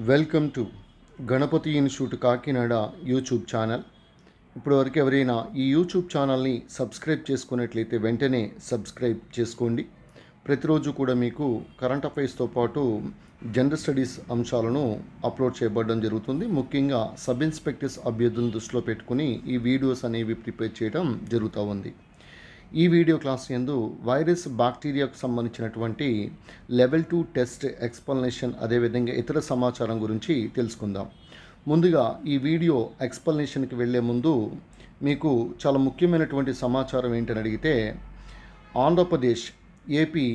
Welcome to Ganapathi institute Kakinada YouTube channel. ఇప్పటివరకు ఎవరైనా ఈ యూట్యూబ్ ఛానల్ని సబ్స్క్రైబ్ చేసుకున్నట్లయితే వెంటనే సబ్స్క్రైబ్ చేసుకోండి. ప్రతిరోజు కూడా మీకు కరెంట్ అఫైర్స్తో పాటు జనరల్ స్టడీస్ అంశాలను అప్లోడ్ చేయబడడం జరుగుతుంది. ముఖ్యంగా సబ్ ఇన్స్పెక్టర్స్ అభ్యర్థులను దృష్టిలో పెట్టుకుని ఈ వీడియోస్ అనేవి ప్రిపేర్ చేయడం జరుగుతూ ఉంది. ఈ వీడియో క్లాస్ యందు వైరస్ బ్యాక్టీరియాకు సంబంధించినటువంటి లెవెల్ 2 టెస్ట్ ఎక్స్ప్లనేషన్ అదేవిధంగా ఇతర సమాచారం గురించి తెలుసుకుందాం. ముందుగా ఈ వీడియో ఎక్స్ప్లనేషన్కి వెళ్ళే ముందు మీకు చాలా ముఖ్యమైనటువంటి సమాచారం ఏంటని అడిగితే, ఆంధ్రప్రదేశ్ ఏపీ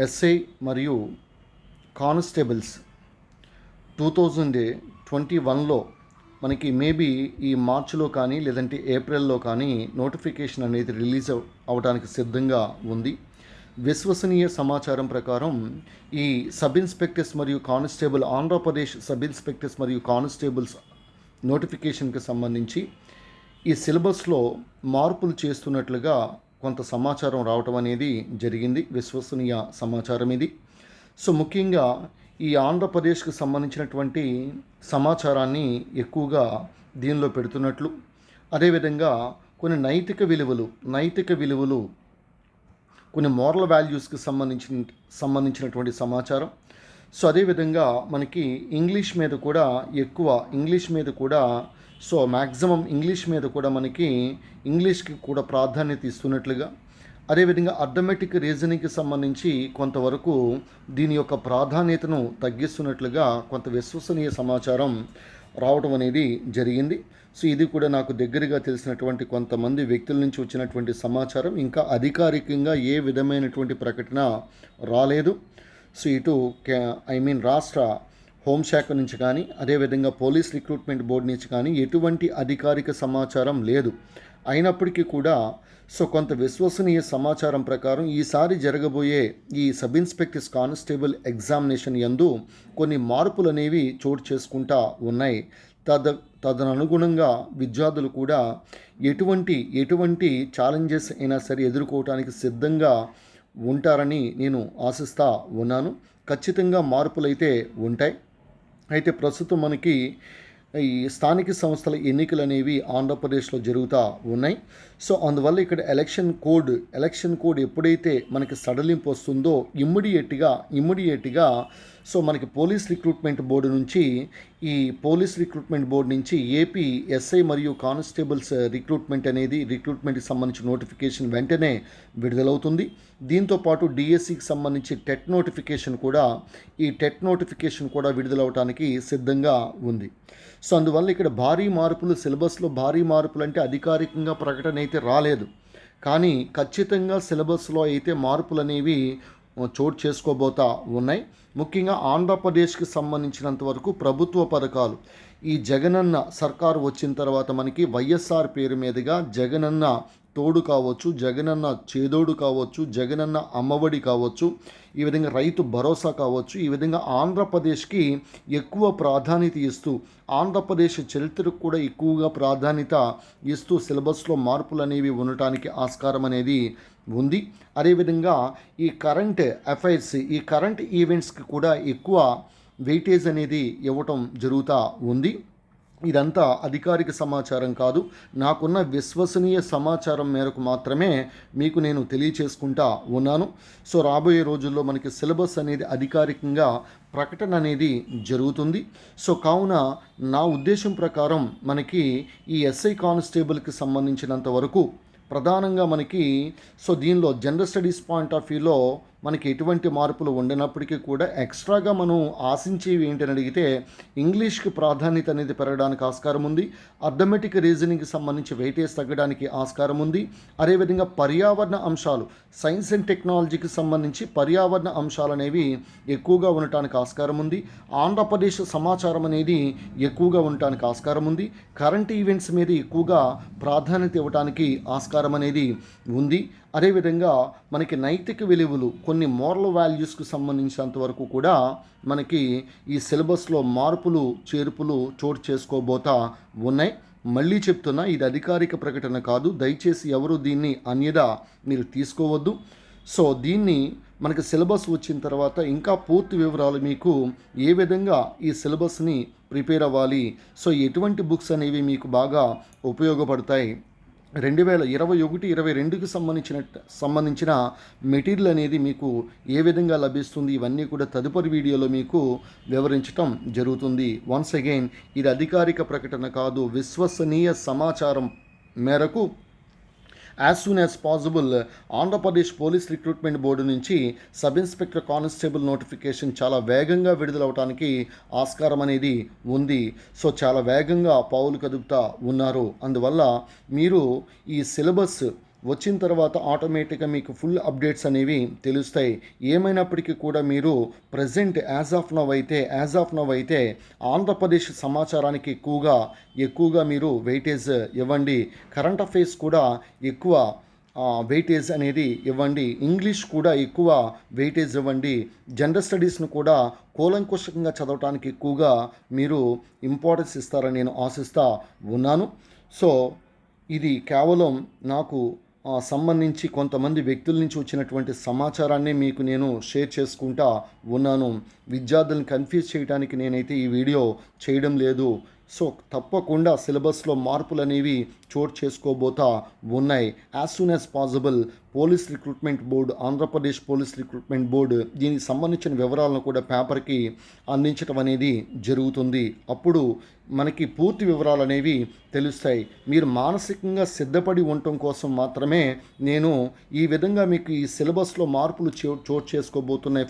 ఎస్ఐ మరియు కానిస్టేబుల్స్ 2021లో మనకి మేబీ ఈ మార్చిలో కానీ లేదంటే ఏప్రిల్లో కానీ నోటిఫికేషన్ అనేది రిలీజ్ అవడానికి సిద్ధంగా ఉంది. విశ్వసనీయ సమాచారం ప్రకారం ఈ సబ్ ఇన్స్పెక్టర్స్ మరియు కానిస్టేబుల్ ఆంధ్రప్రదేశ్ సబ్ ఇన్స్పెక్టర్స్ మరియు కానిస్టేబుల్స్ నోటిఫికేషన్కి సంబంధించి ఈ సిలబస్లో మార్పులు చేస్తున్నట్లుగా కొంత సమాచారం రావటం అనేది జరిగింది. విశ్వసనీయ సమాచారం ఇది. సో ముఖ్యంగా ఈ ఆంధ్రప్రదేశ్కి సంబంధించినటువంటి సమాచారాన్ని ఎక్కువగా దీనిలో పెడుతున్నట్లు, అదేవిధంగా కొన్ని నైతిక విలువలు కొన్ని మోరల్ వాల్యూస్కి సంబంధించినటువంటి సమాచారం. సో అదేవిధంగా మనకి ఇంగ్లీష్ మీద కూడా సో మ్యాక్సిమం ఇంగ్లీష్ మీద కూడా మనకి ఇంగ్లీష్కి కూడా ప్రాధాన్యత ఇస్తున్నట్లుగా, అదేవిధంగా అర్థమెటిక్ రీజనింగ్కి సంబంధించి కొంతవరకు దీని యొక్క ప్రాధాన్యతను తగ్గిస్తున్నట్లుగా కొంత విశ్వసనీయ సమాచారం రావడం అనేది జరిగింది. సో ఇది కూడా నాకు దగ్గరగా తెలిసినటువంటి కొంతమంది వ్యక్తుల నుంచి వచ్చినటువంటి సమాచారం. ఇంకా అధికారికంగా ఏ విధమైనటువంటి ప్రకటన రాలేదు. సో ఇటు రాష్ట్ర హోంశాఖ నుంచి కానీ అదేవిధంగా పోలీస్ రిక్రూట్మెంట్ బోర్డు నుంచి కానీ ఎటువంటి అధికారిక సమాచారం లేదు. అయినప్పటికీ కూడా సో కొంత విశ్వసనీయ సమాచారం ప్రకారం ఈసారి జరగబోయే ఈ సబ్ ఇన్స్పెక్టర్స్ కానిస్టేబుల్ ఎగ్జామినేషన్ యందు కొన్ని మార్పులు అనేవి చోటు చేసుకుంటా ఉన్నాయి. తదనుగుణంగా విద్యార్థులు కూడా ఎటువంటి ఛాలెంజెస్ అయినా సరే ఎదుర్కోవటానికి సిద్ధంగా ఉంటారని నేను ఆశిస్తూ ఉన్నాను. ఖచ్చితంగా మార్పులైతే ఉంటాయి. అయితే ప్రస్తుతం మనకి ఈ స్థానిక సంస్థల ఎన్నికలు అనేవి ఆంధ్రప్రదేశ్లో జరుగుతూ ఉన్నాయి. సో అందువల్ల ఇక్కడ ఎలక్షన్ కోడ్ ఎప్పుడైతే మనకి సడలింపు వస్తుందో ఇమ్మీడియట్గా సో మనకి పోలీస్ రిక్రూట్మెంట్ బోర్డు నుంచి ఏపీ ఎస్ఐ మరియు కానిస్టేబుల్స్ రిక్రూట్మెంట్కి సంబంధించిన నోటిఫికేషన్ వెంటనే విడుదలవుతుంది. దీంతోపాటు డిఎస్సికి సంబంధించి టెట్ నోటిఫికేషన్ కూడా విడుదలవడానికి సిద్ధంగా ఉంది. సో అందువల్ల ఇక్కడ సిలబస్లో భారీ మార్పులు అంటే అధికారికంగా ప్రకటన అయితే రాలేదు, కానీ ఖచ్చితంగా సిలబస్లో అయితే మార్పులు అనేవి చోటు చేసుకోబోతా ఉన్నాయి. ముఖ్యంగా ఆంధ్రప్రదేశ్కి సంబంధించినంత వరకు ప్రభుత్వ పథకాలు ఈ జగనన్న సర్కారు వచ్చిన తర్వాత మనకి వైఎస్ఆర్ పేరు మీదుగా జగనన్న తోడు కావచ్చు, జగనన్న చేదోడు కావచ్చు, జగనన్న అమ్మఒడి కావచ్చు, ఈ విధంగా రైతు భరోసా కావచ్చు, ఈ విధంగా ఆంధ్రప్రదేశ్కి ఎక్కువ ప్రాధాన్యత ఇస్తూ ఆంధ్రప్రదేశ్ చరిత్రకు కూడా ఎక్కువగా ప్రాధాన్యత ఇస్తూ సిలబస్లో మార్పులు అనేవి ఉండటానికి ఆస్కారం అనేది ఉంది. అదేవిధంగా ఈ కరెంట్ అఫైర్స్ ఈ కరెంట్ ఈవెంట్స్కి కూడా ఎక్కువ వెయిటేజ్ అనేది ఇవ్వటం జరుగుతూ ఉంది. ఇదంతా అధికారిక సమాచారం కాదు, నాకున్న విశ్వసనీయ సమాచారం మేరకు మాత్రమే మీకు నేను తెలియచేసుకుంటా ఉన్నాను. సో రాబోయే రోజుల్లో మనకి సిలబస్ అనేది అధికారికంగా ప్రకటన అనేది జరుగుతుంది. సో కావున నా ఉద్దేశం ప్రకారం మనకి ఈ ఎస్ఐ కానిస్టేబుల్కి సంబంధించినంత వరకు ప్రధానంగా మనకి సో దీనిలో జనరల్ స్టడీస్ పాయింట్ ఆఫ్ వ్యూలో మనకి ఎటువంటి మార్పులు ఉండనప్పటికీ కూడా ఎక్స్ట్రాగా మనం ఆశించేవి ఏంటని అడిగితే ఇంగ్లీష్కి ప్రాధాన్యత అనేది పెరగడానికి ఆస్కారం ఉంది. అర్థమెటిక్ రీజనింగ్కి సంబంధించి వెయిటేజ్ తగ్గడానికి ఆస్కారం ఉంది. అదేవిధంగా పర్యావరణ అంశాలు సైన్స్ అండ్ టెక్నాలజీకి సంబంధించి పర్యావరణ అంశాలు అనేవి ఎక్కువగా ఉండటానికి ఆస్కారం ఉంది. ఆంధ్రప్రదేశ్ సమాచారం అనేది ఎక్కువగా ఉండటానికి ఆస్కారం ఉంది. కరెంట్ ఈవెంట్స్ మీద ఎక్కువగా ప్రాధాన్యత ఇవ్వడానికి ఆస్కారం అనేది ఉంది. అదేవిధంగా మనకి నైతిక విలువలు కొన్ని మోరల్ వాల్యూస్కి సంబంధించినంత వరకు కూడా మనకి ఈ సిలబస్లో మార్పులు చేర్పులు చోటు చేసుకోబోతా ఉన్నాయి. మళ్ళీ చెప్తున్నా, ఇది అధికారిక ప్రకటన కాదు. దయచేసి ఎవరు దీన్ని అన్యదా మీరు తీసుకోవద్దు. సో దీన్ని మనకి సిలబస్ వచ్చిన తర్వాత ఇంకా పూర్తి వివరాలు మీకు ఏ విధంగా ఈ సిలబస్ని ప్రిపేర్ అవ్వాలి, సో ఎటువంటి బుక్స్ అనేవి మీకు బాగా ఉపయోగపడతాయి, 2021-22కి సంబంధించిన మెటీరియల్ అనేది మీకు ఏ విధంగా లభిస్తుంది, ఇవన్నీ కూడా తదుపరి వీడియోలో మీకు వివరించటం జరుగుతుంది. వన్స్ అగైన్ ఇది అధికారిక ప్రకటన కాదు, విశ్వసనీయ సమాచారం మేరకు as soon as possible Andhra Pradesh police recruitment board నుంచి సబ్ ఇన్స్పెక్టర్ కానిస్టేబుల్ నోటిఫికేషన్ చాలా వేగంగా విడుదలవడానికి ఆస్కారం అనేది ఉంది. సో చాలా వేగంగా పావులు కదుపుతా ఉన్నారు. అందువల్ల మీరు ఈ సిలబస్ వచ్చిన తర్వాత ఆటోమేటిక్గా మీకు ఫుల్ అప్డేట్స్ అనేవి తెలుస్తాయి. ఏమైనప్పటికీ కూడా మీరు ప్రజెంట్ యాజ్ ఆఫ్ నవ్ అయితే ఆంధ్రప్రదేశ్ సమాచారానికి ఎక్కువగా మీరు వెయిటేజ్ ఇవ్వండి. కరెంట్ అఫైర్స్ కూడా ఎక్కువ వెయిటేజ్ అనేది ఇవ్వండి. ఇంగ్లీష్ కూడా ఎక్కువ వెయిటేజ్ ఇవ్వండి. జనరల్ స్టడీస్ను కూడా కూలంకుషంగా చదవటానికి ఎక్కువగా మీరు ఇంపార్టెన్స్ ఇస్తారని నేను ఆశిస్తూ ఉన్నాను. సో ఇది కేవలం నాకు సంబంధించి కొంతమంది వ్యక్తుల నుంచి వచ్చినటువంటి సమాచారాన్ని మీకు నేను షేర్ చేసుకుంటా ఉన్నాను. విద్యార్థులను కన్ఫ్యూజ్ చేయడానికి నేనైతే ఈ వీడియో చేయడం లేదు. సో తప్పకుండా సిలబస్లో మార్పులు అనేవి చోటు చేసుకోబోతా ఉన్నాయి. As soon as possible police recruitment board, Andhra Pradesh police recruitment board దీనికి సంబంధించిన వివరాలను కూడా పేపర్కి అందించడం అనేది జరుగుతుంది. అప్పుడు మనకి పూర్తి వివరాలు అనేవి తెలుస్తాయి. మీరు మానసికంగా సిద్ధపడి ఉండటం కోసం మాత్రమే నేను ఈ విధంగా మీకు ఈ సిలబస్లో మార్పులు చోటు చేసుకోబోతున్నాయి,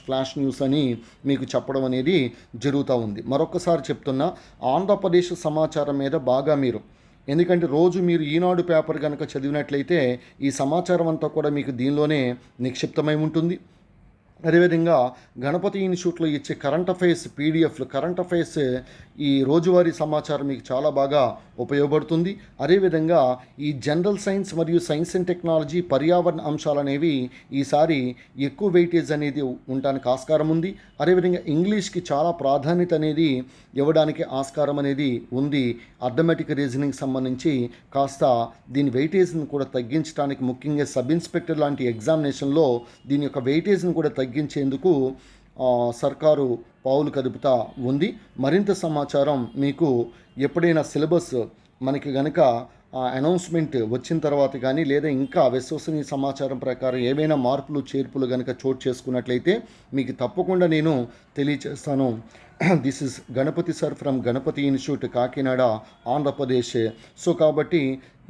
ఫ్లాష్ న్యూస్ అని మీకు చెప్పడం అనేది జరుగుతూ ఉంది. మరొకసారి చెప్తున్నా, ఆంధ్రప్రదేశ్ సమాచారం మీద బాగా మీరు, ఎందుకంటే రోజు మీరు ఈనాడు పేపర్ కనుక చదివినట్లయితే ఈ సమాచారం అంతా కూడా మీకు దీనిలోనే నిక్షిప్తమై ఉంటుంది. అదేవిధంగా గణపతి ఇన్స్టిట్యూట్లో ఇచ్చే కరెంట్ అఫైర్స్ పీడిఎఫ్లు, కరెంట్ అఫైర్స్ ఈ రోజువారీ సమాచారం మీకు చాలా బాగా ఉపయోగపడుతుంది. అదేవిధంగా ఈ జనరల్ సైన్స్ మరియు సైన్స్ అండ్ టెక్నాలజీ, పర్యావరణ అంశాలు అనేవి ఈసారి ఎక్కువ వెయిటేజ్ అనేది ఉండడానికి ఆస్కారం ఉంది. అదేవిధంగా ఇంగ్లీష్కి చాలా ప్రాధాన్యత అనేది ఇవ్వడానికి ఆస్కారం అనేది ఉంది. అర్థమెటిక్ రీజనింగ్ సంబంధించి కాస్త దీని వెయిటేజ్ని కూడా తగ్గించడానికి, ముఖ్యంగా సబ్ ఇన్స్పెక్టర్ లాంటి ఎగ్జామినేషన్లో దీని యొక్క వెయిటేజ్ని కూడా తగ్గించేందుకు సర్కారు పావులు కదుపుతా ఉంది. మరింత సమాచారం మీకు ఎప్పుడైనా సిలబస్ మనకి గనక అనౌన్స్మెంట్ వచ్చిన తర్వాత కానీ, లేదా ఇంకా విశ్వసనీయ సమాచారం ప్రకారం ఏవైనా మార్పులు చేర్పులు కనుక చోటు చేసుకున్నట్లయితే మీకు తప్పకుండా నేను తెలియచేస్తాను. This is Ganapati sir from Ganapati institute, Kakinada, Andhra Pradesh. So కాబట్టి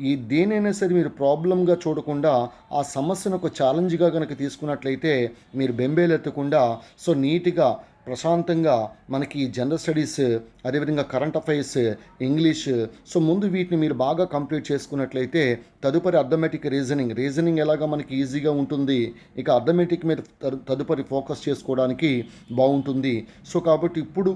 ఈ దేనైనా సరే మీరు ప్రాబ్లంగా చూడకుండా ఆ సమస్యను ఒక ఛాలెంజ్గా కనుక తీసుకున్నట్లయితే మీరు బెంబేలెత్తకుండా సో నీట్గా ప్రశాంతంగా మనకి జనరల్ స్టడీస్, అదేవిధంగా కరెంట్ అఫైర్స్, ఇంగ్లీష్, సో ముందు వీటిని మీరు బాగా కంప్లీట్ చేసుకున్నట్లయితే తదుపరి అర్థమెటిక్ రీజనింగ్ ఎలాగా మనకి ఈజీగా ఉంటుంది. ఇక అర్థమెటిక్ మీద తదుపరి ఫోకస్ చేసుకోవడానికి బాగుంటుంది. సో కాబట్టి ఇప్పుడు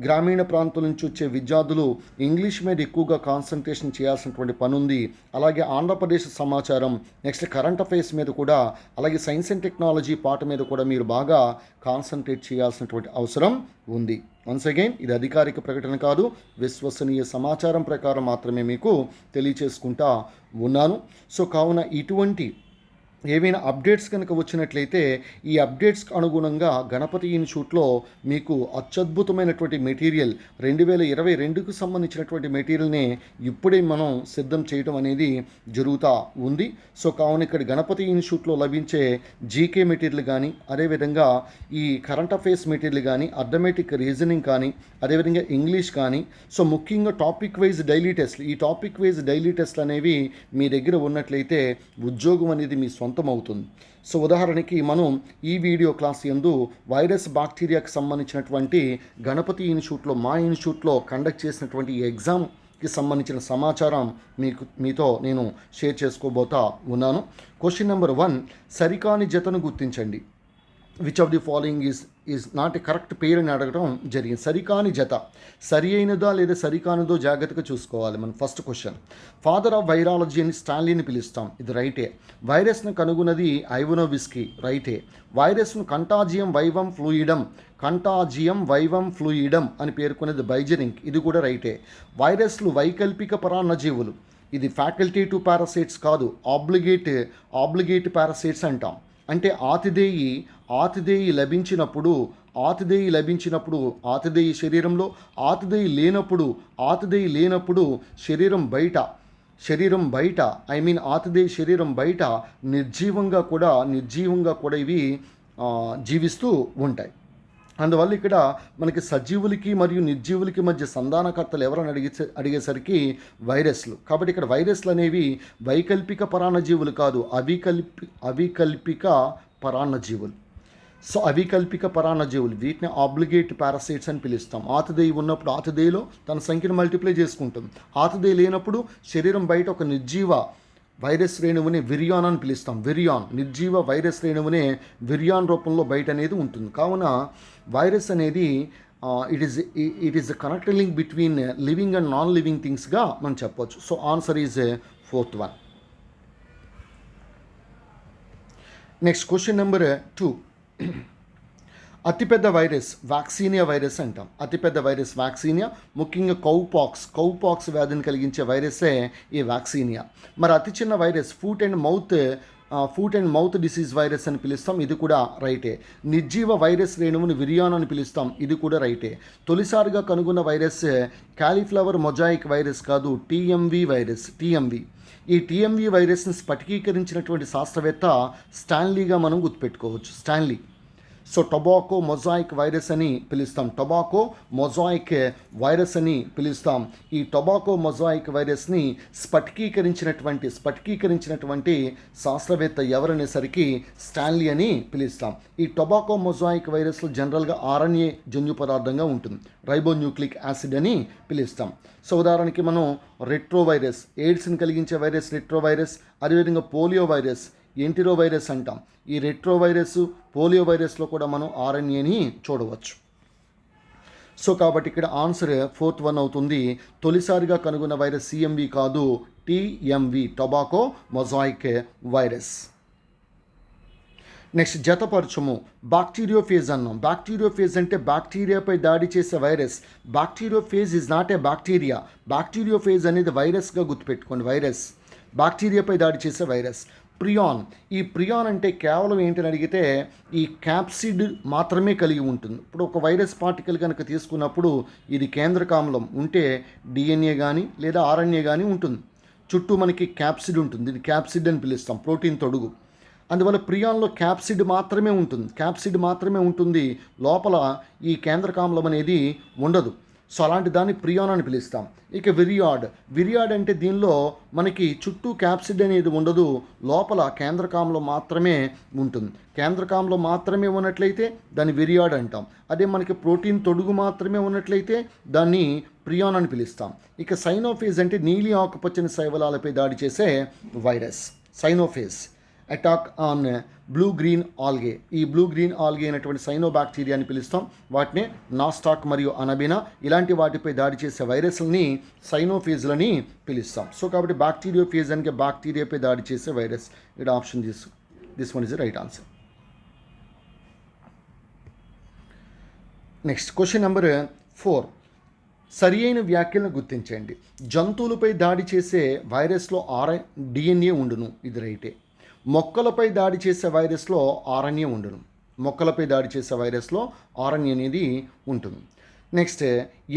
గ్రామీణ ప్రాంతం నుంచి వచ్చే విద్యార్థులు ఇంగ్లీష్ మీద ఎక్కువగా కాన్సన్ట్రేషన్ చేయాల్సినటువంటి పని ఉంది. అలాగే ఆంధ్రప్రదేశ్ సమాచారం, నెక్స్ట్ కరెంట్ అఫైర్స్ మీద కూడా, అలాగే సైన్స్ అండ్ టెక్నాలజీ పార్ట్ మీద కూడా మీరు బాగా కాన్సన్ట్రేట్ చేయాల్సినటువంటి అవసరం ఉంది. వన్స్ అగైన్ ఇది అధికారిక ప్రకటన కాదు, విశ్వసనీయ సమాచారం ప్రకారం మాత్రమే మీకు తెలియచేసుకుంటా ఉన్నాను. సో కావున ఇటువంటి ఏవైనా అప్డేట్స్ కనుక వచ్చినట్లయితే ఈ అప్డేట్స్కి అనుగుణంగా గణపతి ఇన్స్టిట్యూట్లో మీకు అత్యద్భుతమైనటువంటి మెటీరియల్ 2022కు సంబంధించినటువంటి మెటీరియల్ని ఇప్పుడే మనం సిద్ధం చేయడం అనేది జరుగుతూ ఉంది. సో కావున ఇక్కడ గణపతి ఇన్స్టిట్యూట్లో లభించే జీకే మెటీరియల్ కానీ, అదేవిధంగా ఈ కరెంట్ అఫైర్స్ మెటీరియల్ కానీ, అర్థమెటిక్ రీజనింగ్ కానీ, అదేవిధంగా ఇంగ్లీష్ కానీ, సో ముఖ్యంగా టాపిక్ వైజ్ డైలీ టెస్ట్లు, ఈ టాపిక్ వైజ్ డైలీ టెస్ట్లు అనేవి మీ దగ్గర ఉన్నట్లయితే ఉద్యోగం అనేది మీ సొంతం అవుతుంది. సో ఉదాహరణకి మనం ఈ వీడియో క్లాస్ యందు వైరస్ బ్యాక్టీరియాకి సంబంధించినటువంటి గణపతి ఇన్స్టిట్యూట్లో, మా ఇన్స్టిట్యూట్లో కండక్ట్ చేసినటువంటి ఈ ఎగ్జామ్కి సంబంధించిన సమాచారం మీతో నేను షేర్ చేసుకోబోతా ఉన్నాను. క్వశ్చన్ నెంబర్ 1, సరికాని జతను గుర్తించండి. Which of the following is not A correct పేరు అని అడగడం జరిగింది. సరికాని జత సరి అయినదా లేదా సరికానిదో జాగ్రత్తగా చూసుకోవాలి. మన first question, father of virology అని స్టాన్లీని పిలుస్తాం, ఇది రైటే. వైరస్ను కనుగొన్నది ఐవనోవిస్కీ, రైటే. వైరస్ను కంటాజియం వైవం ఫ్లూయిడమ్ అని పేర్కొనేది బైజెరింగ్, ఇది కూడా రైటే. వైరస్లు వైకల్పిక పరాన్నజీవులు, ఇది ఫ్యాకల్టేటివ్ పారాసైట్స్ కాదు, ఆబ్లిగేట్ పారాసైట్స్ అంటాం. అంటే ఆతిథేయి లభించినప్పుడు ఆతిథేయి శరీరంలో ఆతిథేయి లేనప్పుడు శరీరం బయట ఆతిథేయ శరీరం బయట నిర్జీవంగా కూడా ఇవి జీవిస్తూ ఉంటాయి. అందువల్ల ఇక్కడ మనకి సజీవులకి మరియు నిర్జీవులకి మధ్య సంధానకర్తలు ఎవరని అడిగేసరికి వైరస్లు. కాబట్టి ఇక్కడ వైరస్లు అనేవి వైకల్పిక పరాన్నజీవులు కాదు, అవికల్పిక పరాన్నజీవులు. సో అవికల్పిక పరాన్నజీవులు, వీటిని ఆబ్లిగేట్ పారాసైట్స్ అని పిలుస్తాం. ఆతిథేయి ఉన్నప్పుడు ఆతిథేయిలో తన సంఖ్యను మల్టిప్లై చేసుకుంటుంది. ఆతిథేయి లేనప్పుడు శరీరం బయట ఒక నిర్జీవ వైరస్ రేణువుని విరియాన్ అని పిలుస్తాం. నిర్జీవ వైరస్ రేణువునే విరియాన్ రూపంలో బయట అనేది ఉంటుంది. కావున వైరస్ అనేది it is connect link between living and non living థింగ్స్గా మనం చెప్పవచ్చు. So answer is 4th one. Next question number 2. అతిపెద్ద వైరస్ వ్యాక్సీనియా వైరస్ అంటాం. అతిపెద్ద వైరస్ వ్యాక్సీనియా, ముఖ్యంగా కౌపాక్స్ వ్యాధిని కలిగించే వైరస్సే ఈ వ్యాక్సీనియా. మరి అతి చిన్న virus foot and mouth disease virus అని పిలుస్తాం, ఇది కూడా రైటే. నిర్జీవ వైరస్ రేణువుని విరియాన్ అని పిలుస్తాం, ఇది కూడా రైటే. తొలిసారిగా కనుగొన్న వైరస్ కాలీఫ్లవర్ మొజాయిక్ వైరస్ కాదు, టీఎంవి వైరస్. ఈ టీఎంవి వైరస్ని స్ఫటికీకరించినటువంటి శాస్త్రవేత్త స్టాన్లీగా మనం గుర్తుపెట్టుకోవచ్చు, Stanley. So tobacco mosaic virus అని పిలుస్తాం, ఈ టొబాకో మొజాయిక్ వైరస్ని స్ఫటికీకరించినటువంటి శాస్త్రవేత్త ఎవరనేసరికి స్టాన్లీ అని పిలుస్తాం. ఈ టొబాకో మొజాయిక్ వైరస్లో జనరల్గా ఆర్ఎన్ఏ జన్యు పదార్థంగా ఉంటుంది, రైబోన్యూక్లిక్ యాసిడ్ అని పిలుస్తాం. సో ఉదాహరణకి మనం రెట్రోవైరస్, ఎయిడ్స్ని కలిగించే వైరస్ రెట్రోవైరస్, అదేవిధంగా పోలియో వైరస్ ఎంటిరో వైరస్ అంటాం. ఈ రెట్రోవైరస్, పోలియో వైరస్లో కూడా మనం ఆర్ఎన్ఏని చూడవచ్చు. సో కాబట్టి ఇక్కడ ఆన్సర్ 4th one అవుతుంది. తొలిసారిగా కనుగొన్న వైరస్ సిఎంవి కాదు, TMV, tobacco mosaic virus. Next జతపరచము, బ్యాక్టీరియోఫేజ్ అన్నాం. బ్యాక్టీరియోఫేజ్ అంటే బ్యాక్టీరియాపై దాడి చేసే virus. Bacteriophage is not a bacteria. Bacteriophage అనేది వైరస్గా గుర్తుపెట్టుకోండి, వైరస్, బ్యాక్టీరియాపై దాడి చేసే వైరస్. ఈ ప్రియాన్ అంటే కేవలం ఏంటని అడిగితే ఈ క్యాప్సిడ్ మాత్రమే కలిగి ఉంటుంది. ఇప్పుడు ఒక వైరస్ పార్టికల్ కనుక తీసుకున్నప్పుడు ఇది కేంద్రకామ్లం ఉంటే డిఎన్ఏ కానీ లేదా ఆర్ఎన్ఏ కానీ ఉంటుంది, చుట్టూ మనకి క్యాప్సిడ్ ఉంటుంది, ఇది క్యాప్సిడ్ అని పిలుస్తాం, ప్రోటీన్ తొడుగు. అందువల్ల ప్రియాన్లో క్యాప్సిడ్ మాత్రమే ఉంటుంది, లోపల ఈ కేంద్రకామ్లం అనేది ఉండదు. సో అలాంటి దాన్ని ప్రియాన్ అని పిలుస్తాం. ఇక విరియాడ్ అంటే దీనిలో మనకి చుట్టూ క్యాప్సిడ్ అనేది ఉండదు, లోపల కేంద్రకాంలో మాత్రమే ఉంటుంది. కేంద్రకాంలో మాత్రమే ఉన్నట్లయితే దాన్ని విరియాడ్ అంటాం. అదే మనకి ప్రోటీన్ తొడుగు మాత్రమే ఉన్నట్లయితే దాన్ని ప్రియాన్ అని పిలుస్తాం. ఇక సైనోఫేజ్ అంటే నీలి ఆకుపచ్చని శైవలాలపై దాడి చేసే virus. Cyanophage attack on blue green algae. ఈ బ్లూ గ్రీన్ ఆల్గే అయినటువంటి సైనోబాక్టీరియా అని పిలుస్తాం. వాటిని నాస్టాక్ మరియు అనబినా ఇలాంటి వాటిపై దాడి చేసే వైరస్లని సైనోఫేజ్లని పిలుస్తాం. సో కాబట్టి బ్యాక్టీరియోఫేజ్ అంటే బ్యాక్టీరియాపై దాడి చేసే వైరస్. ఇక్కడ option this one is the right answer. Next question number 4. సరి అయిన వ్యాఖ్యలను గుర్తించండి. జంతువులపై దాడి చేసే వైరస్లో డిఎన్ఏ ఉండును, ఇది రైటే. మొక్కలపై దాడి చేసే వైరస్లో ఆర్ఎన్ఏ ఉండును, అనేది ఉంటుంది. నెక్స్ట్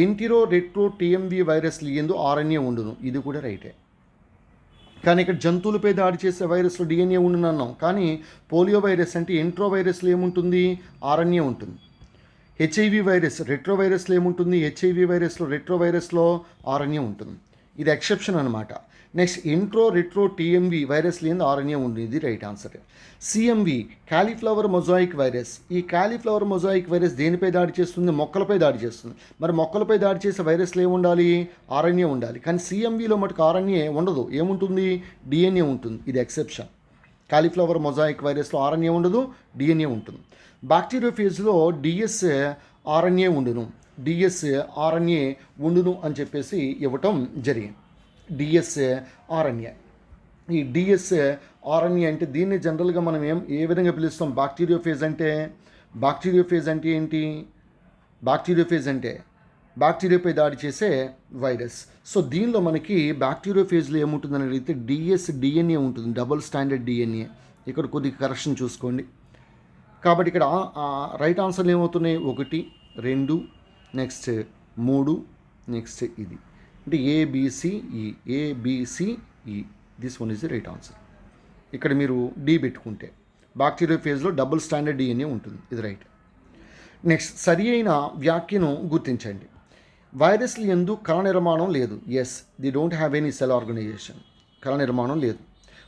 ఎంటిరో రెట్రో టీఎంవి వైరస్లు ఎందు ఆర్ఎన్ఏ ఉండును, ఇది కూడా రైటే. కానీ ఇక్కడ జంతువులపై దాడి చేసే వైరస్లో డిఎన్ఏ ఉండును అన్నాం, కానీ పోలియో వైరస్ అంటే ఎంట్రో వైరస్లో ఏముంటుంది, ఆర్ఎన్ఏ ఉంటుంది. హెచ్ఐవి వైరస్ రెట్రో వైరస్లో ఏముంటుంది, హెచ్ఐవి వైరస్లో రెట్రో వైరస్లో ఆర్ఎన్ఏ ఉంటుంది, ఇది ఎక్సెప్షన్ అనమాట. Next intro retro TMV virus లేని ఆర్ఎన్ఏ ఉంది, ఇది right answer. CMV cauliflower mosaic virus. ఈ కాలీఫ్లవర్ మొజాయిక్ వైరస్ దేనిపై దాడి చేస్తుంది, మొక్కలపై దాడి చేస్తుంది. మరి మొక్కలపై దాడి చేసే వైరస్లు ఏముండాలి, ఆర్ఎన్ఏ ఉండాలి. కానీ సిఎంవిలో మటుకు ఆర్ఎన్ఏ ఉండదు, ఏముంటుంది, డిఎన్ఏ ఉంటుంది, ఇది ఎక్సెప్షన్. కాలీఫ్లవర్ మొజాయిక్ వైరస్లో ఆర్ఎన్ఏ ఉండదు, డిఎన్ఏ ఉంటుంది. బ్యాక్టీరియోఫేజ్లో ఆర్ఎన్ఏ ఉండును అని చెప్పేసి ఇవ్వటం జరిగింది. ఆర్ఎన్ఏ. ఈ ఆర్ఎన్ఏ అంటే దీన్ని జనరల్గా మనం ఏ విధంగా పిలుస్తాం, బ్యాక్టీరియోఫేజ్ అంటే ఏంటి, బ్యాక్టీరియోఫేజ్ అంటే బ్యాక్టీరియాపై దాడి చేసే వైరస్. సో దీనిలో మనకి బ్యాక్టీరియోఫేజ్లో ఏముంటుందని అడిగితే డిఎన్ఏ ఉంటుంది, డబుల్ స్టాండర్డ్ డిఎన్ఏ. ఇక్కడ కొద్దిగా కరెక్షన్ చూసుకోండి. కాబట్టి ఇక్కడ రైట్ ఆన్సర్లు ఏమవుతున్నాయి? 1, 2, నెక్స్ట్ 3, నెక్స్ట్ ఇది అంటే A B C E. A B C E, this one is the right answer. ఇక్కడ మీరు డి పెట్టుకుంటే బ్యాక్టీరియా ఫేజ్లో డబుల్ స్టాండర్డ్ డిఎన్ఏ ఉంటుంది, ఇది రైట్. నెక్స్ట్ సరి అయిన వ్యాఖ్యను గుర్తించండి. వైరస్లు యందు కణ నిర్మాణం లేదు. Yes, they don't have any cell organisation. కణ నిర్మాణం లేదు.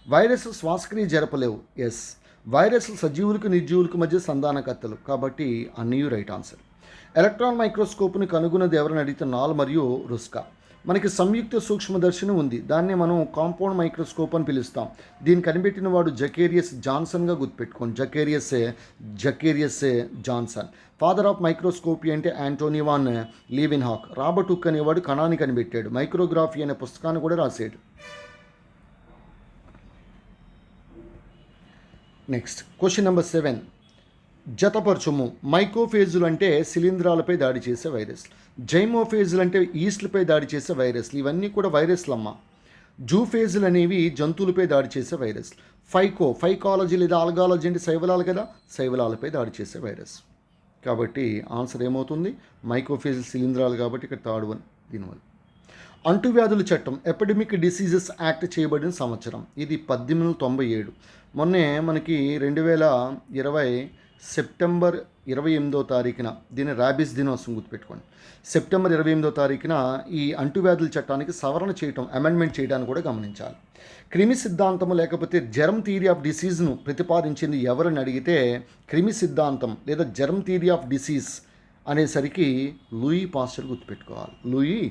వైరస్లు శ్వాసక్రియ జరపలేవు. ఎస్, వైరస్లు సజీవులకు నిర్జీవులకు మధ్య సంధానకర్తలు, కాబట్టి అన్నీ రైట్ ఆన్సర్. ఎలక్ట్రాన్ మైక్రోస్కోప్ని కనుగొన్నది ఎవరిని అడిగితే నాల్ మరియు రుస్కా. మనకి సంయుక్త సూక్ష్మదర్శిని ఉంది, దాన్ని మనం కాంపౌండ్ మైక్రోస్కోప్ అని పిలుస్తాం. దీన్ని కనిపెట్టిన వాడు జకేరియస్ జాన్సన్గా గుర్తుపెట్టుకోండి. జకేరియస్ జాన్సన్. ఫాదర్ ఆఫ్ మైక్రోస్కోపీ అంటే యాంటోనీ వాన్ లీవెన్హాక్. రాబర్ట్ హుక్ అనేవాడు కణాన్ని కనిపెట్టాడు. మైక్రోగ్రాఫీ అనే పుస్తకాన్ని కూడా రాశాడు. Next question number 7. జతపరచుము. మైకోఫేజులు అంటే శిలీంధ్రాలపై దాడి చేసే వైరస్. జైమోఫేజులు అంటే ఈస్ట్లపై దాడి చేసే వైరస్లు. ఇవన్నీ కూడా వైరస్లమ్మ. జూఫేజులు అనేవి జంతువులపై దాడి చేసే వైరస్. ఫైకాలజీ లేదా ఆల్గాలజీ అంటే శైవలాలు కదా, శైవలాలపై దాడి చేసే వైరస్. కాబట్టి ఆన్సర్ ఏమవుతుంది? మైకోఫేజులు శిలీంధ్రాలు, కాబట్టి ఇక్కడ థర్డ్ వన్ దీనివల్ల. అంటువ్యాధుల చట్టం ఎపిడమిక్ డిసీజెస్ యాక్ట్ చేయబడిన సంవత్సరం ఇది 1897. మొన్నే మనకి 2020 సెప్టెంబర్ 28వ తారీఖున దీన్ని ర్యాబిస్ దినోత్సవం గుర్తుపెట్టుకోండి. సెప్టెంబర్ 28వ తారీఖున ఈ అంటువ్యాధుల చట్టానికి సవరణ చేయటం, అమెండ్మెంట్ చేయడానికి కూడా గమనించాలి. క్రిమి సిద్ధాంతము లేకపోతే జెర్మ్ థియరీ ఆఫ్ డిసీజ్ను ప్రతిపాదించింది ఎవరని అడిగితే క్రిమి సిద్ధాంతం లేదా జెర్మ్ థియరీ ఆఫ్ డిసీజ్ అనేసరికి లూయి పాస్చర్ గుర్తుపెట్టుకోవాలి. Louis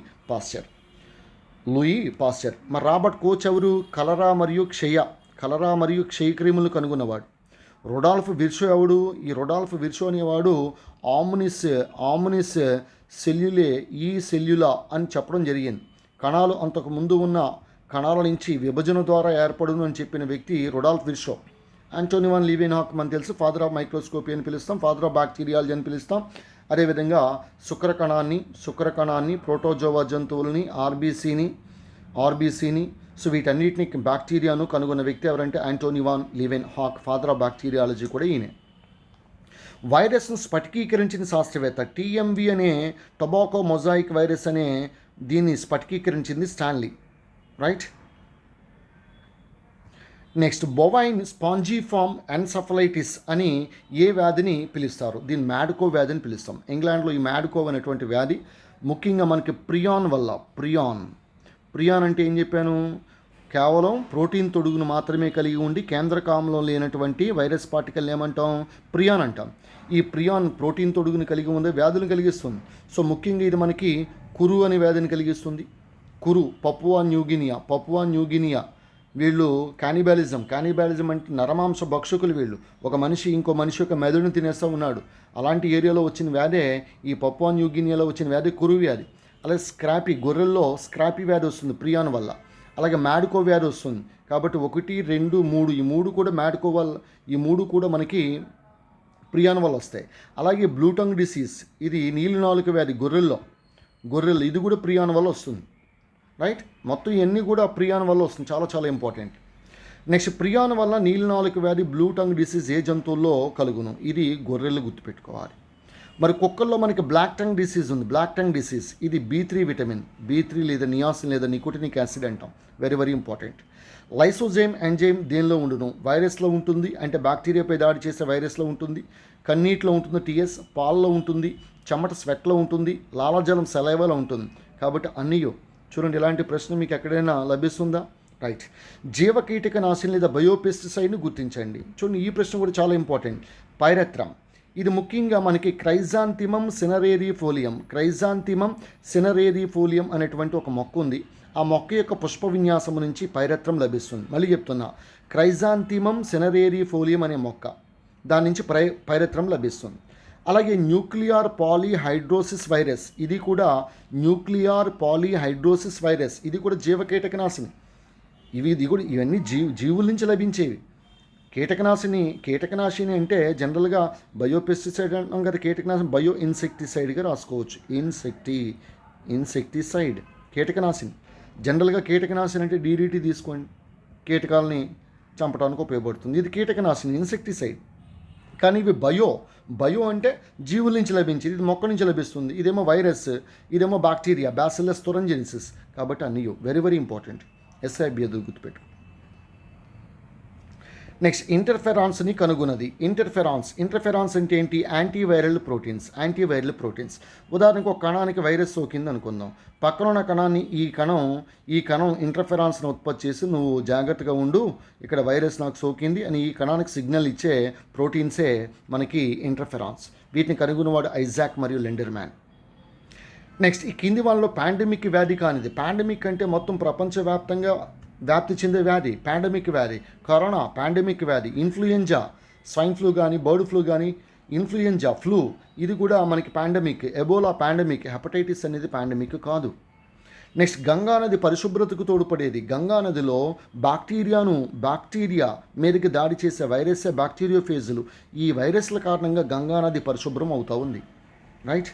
Pasteur. మరి రాబర్ట్ కోచ్ ఎవరు? కలరా మరియు క్షయ క్రిములు కనుగొన్నవాడు. రొడాల్ఫ్ విర్షో ఎవడు? ఈ రొడాల్ఫ్ విర్షో అనేవాడు ఆమ్నిస్ సెల్యులే ఈ సెల్యులా అని చెప్పడం జరిగింది. కణాలు అంతకు ముందు ఉన్న కణాల నుంచి విభజన ద్వారా ఏర్పడును అని చెప్పిన వ్యక్తి రొడాల్ఫ్ విర్షో. యాంటోనీ వాన్ లీవెన్హాక్ మనకు తెలుసు, ఫాదర్ ఆఫ్ మైక్రోస్కోపీ అని పిలుస్తాం, ఫాదర్ ఆఫ్ బ్యాక్టీరియాలజీ అని పిలుస్తాం. అదేవిధంగా శుక్రకణాన్ని ప్రోటోజోవా జంతువులని ఆర్బీసీని సో వీటన్నిటిని బ్యాక్టీరియాను కనుగొన్న వ్యక్తి ఎవరంటే Antony van Leeuwenhoek, father of bacteriology కూడా ఈయనే. వైరస్ను స్ఫటికీకరించిన శాస్త్రవేత్త టీఎంవి అనే టొబాకో మొజాయిక్ వైరస్ అనే దీన్ని స్ఫటికీకరించింది Stanley, right. Next bovine spongiform encephalitis అని ఏ వ్యాధిని పిలుస్తారు? దీన్ని మ్యాడ్కో వ్యాధి అని పిలుస్తాం. ఇంగ్లాండ్లో ఈ మ్యాడ్కో అనేటువంటి వ్యాధి ముఖ్యంగా మనకి ప్రియాన్ వల్ల. ప్రియాన్ అంటే ఏం చెప్పాను? కేవలం ప్రోటీన్ తొడుగును మాత్రమే కలిగి ఉండి కేంద్రకాంలో లేనటువంటి వైరస్ పార్టికల్ ఏమంటాం? ప్రియాన్ అంటాం. ఈ ప్రియాన్ ప్రోటీన్ తొడుగుని కలిగి ఉండే వ్యాధులను కలిగిస్తుంది. సో ముఖ్యంగా ఇది మనకి కురు అనే వ్యాధిని కలిగిస్తుంది. పపువా న్యూగినియా వీళ్ళు కానిబాలిజం అంటే నరమాంస భక్షకులు వీళ్ళు. ఒక మనిషి ఇంకో మనిషి యొక్క మెదడుని తినేస్తూ ఉన్నాడు. అలాంటి ఏరియాలో వచ్చిన వ్యాధే ఈ పపువా న్యూగినియాలో వచ్చిన వ్యాధి కురు వ్యాధి. అలాగే గొర్రెల్లో స్క్రాపీ వ్యాధి వస్తుంది ప్రియాన్ వల్ల. అలాగే మ్యాడ్కో వ్యాధి వస్తుంది. కాబట్టి 1, 2, 3 ఈ మూడు కూడా మ్యాడ్కో వల్ల, ఈ మూడు కూడా మనకి ప్రియాన్ వల్ల వస్తాయి. అలాగే బ్లూటంగ్ డిసీజ్, ఇది నీలి నాలుక వ్యాధి గొర్రెల్లో ఇది కూడా ప్రియాన్ వల్ల వస్తుంది, రైట్. మొత్తం ఇవన్నీ కూడా ప్రియాన్ వల్ల వస్తుంది, చాలా చాలా ఇంపార్టెంట్. నెక్స్ట్ ప్రియాన్ వల్ల నీలి నాలుక వ్యాధి బ్లూటంగ్ డిసీజ్ ఏ జంతువుల్లో కలుగును? ఇది గొర్రెలు గుర్తుపెట్టుకోవాలి. మరి కుక్కల్లో మనకి బ్లాక్ టంగ్ డిసీజ్ ఇది B3 విటమిన్, B3 లేదా నియాసిన్ లేదా నికోటినిక్ యాసిడ్ అంటాం. Very very important. Lysozyme enzyme దేనిలో ఉండును? వైరస్లో ఉంటుంది, అంటే బ్యాక్టీరియాపై దాడి చేసే వైరస్లో ఉంటుంది. కన్నీటిలో ఉంటుంది TS, పాల్లో ఉంటుంది, చెమట స్వెట్లో ఉంటుంది, లాలాజలం సెలైవాలో ఉంటుంది. కాబట్టి అన్నీయో చూడండి, ఇలాంటి ప్రశ్న మీకు ఎక్కడైనా లభిస్తుందా? రైట్. జీవకీటక నాశిని లేదా బయోపెస్టిసైడ్ని గుర్తించండి. చూడండి, ఈ ప్రశ్న కూడా చాలా ఇంపార్టెంట్. పైరెత్రమ్, ఇది ముఖ్యంగా మనకి క్రైజాంతిమం సినరేరిఫోలియం అనేటువంటి ఒక మొక్క ఉంది. ఆ మొక్క యొక్క పుష్ప విన్యాసం నుంచి పైరెత్రం లభిస్తుంది. మళ్ళీ చెప్తున్నా, క్రైజాంతిమం సినరేరిఫోలియం అనే మొక్క, దాని నుంచి పైరెత్రం లభిస్తుంది. అలాగే న్యూక్లియర్ పాలీహైడ్రోసిస్ వైరస్, ఇది కూడా ఇది కూడా జీవకీటకనాశిని. ఇవన్నీ జీవుల నుంచి లభించేవి. కీటకనాశిని అంటే జనరల్గా బయోపెస్టిసైడ్ అంటాం కదా, కీటకనాశిని బయో ఇన్సెక్టిసైడ్గా రాసుకోవచ్చు. ఇన్సెక్టిసైడ్ కీటకనాశిని. జనరల్గా కీటకనాశిని అంటే DDT తీసుకోండి, కీటకాలని చంపడానికి ఉపయోగపడుతుంది. ఇది కీటకనాశిని, ఇన్సెక్టిసైడ్. కానీ ఇవి బయో అంటే జీవుల నుంచి లభించేది, ఇది మొక్క నుంచి లభిస్తుంది. ఇదేమో వైరస్, ఇదేమో బ్యాక్టీరియా, బ్యాసిల్లస్ థురింజియన్సిస్. కాబట్టి అన్నీ వెరీ వెరీ ఇంపార్టెంట్. ఎస్ఐబి అది గుర్తుపెట్టు. నెక్స్ట్, ఇంటర్ఫెరాన్స్ని కనుగొన్నది. ఇంటర్ఫెరాన్స్ అంటే ఏంటి? Antiviral proteins. ఉదాహరణకు ఒక కణానికి వైరస్ సోకింది అనుకుందాం. పక్కన ఉన్న కణాన్ని ఈ కణం ఇంటర్ఫెరాన్స్ని ఉత్పత్తి చేసి, నువ్వు జాగ్రత్తగా ఉండు, ఇక్కడ వైరస్ నాకు సోకింది అని ఈ కణానికి సిగ్నల్ ఇచ్చే ప్రోటీన్సే మనకి ఇంటర్ఫెరాన్స్. వీటిని కనుగొన్నవాడు ఐజాక్ మరియు లెండర్మ్యాన్. నెక్స్ట్, ఈ కింది వాళ్ళలో పాండమిక్ వ్యాధి కానిది. పాండమిక్ అంటే మొత్తం ప్రపంచవ్యాప్తంగా వ్యాప్తి చెందే వ్యాధి, పాండమిక్ వ్యాధి. కరోనా పాండమిక్ వ్యాధి. ఇన్ఫ్లుయెంజా, స్వైన్ ఫ్లూ కానీ, బర్డ్ ఫ్లూ కానీ, ఇన్ఫ్లుయెంజా ఫ్లూ ఇది కూడా మనకి పాండమిక్. Ebola pandemic. హెపటైటిస్ అనేది పాండమిక్ కాదు. నెక్స్ట్, గంగా నది పరిశుభ్రతకు తోడ్పడేది. గంగా నదిలో బ్యాక్టీరియా మీదకి దాడి చేసే వైరస్సే బ్యాక్టీరియోఫేజులు. ఈ వైరస్ల కారణంగా గంగా నది పరిశుభ్రం అవుతూ ఉంది. రైట్.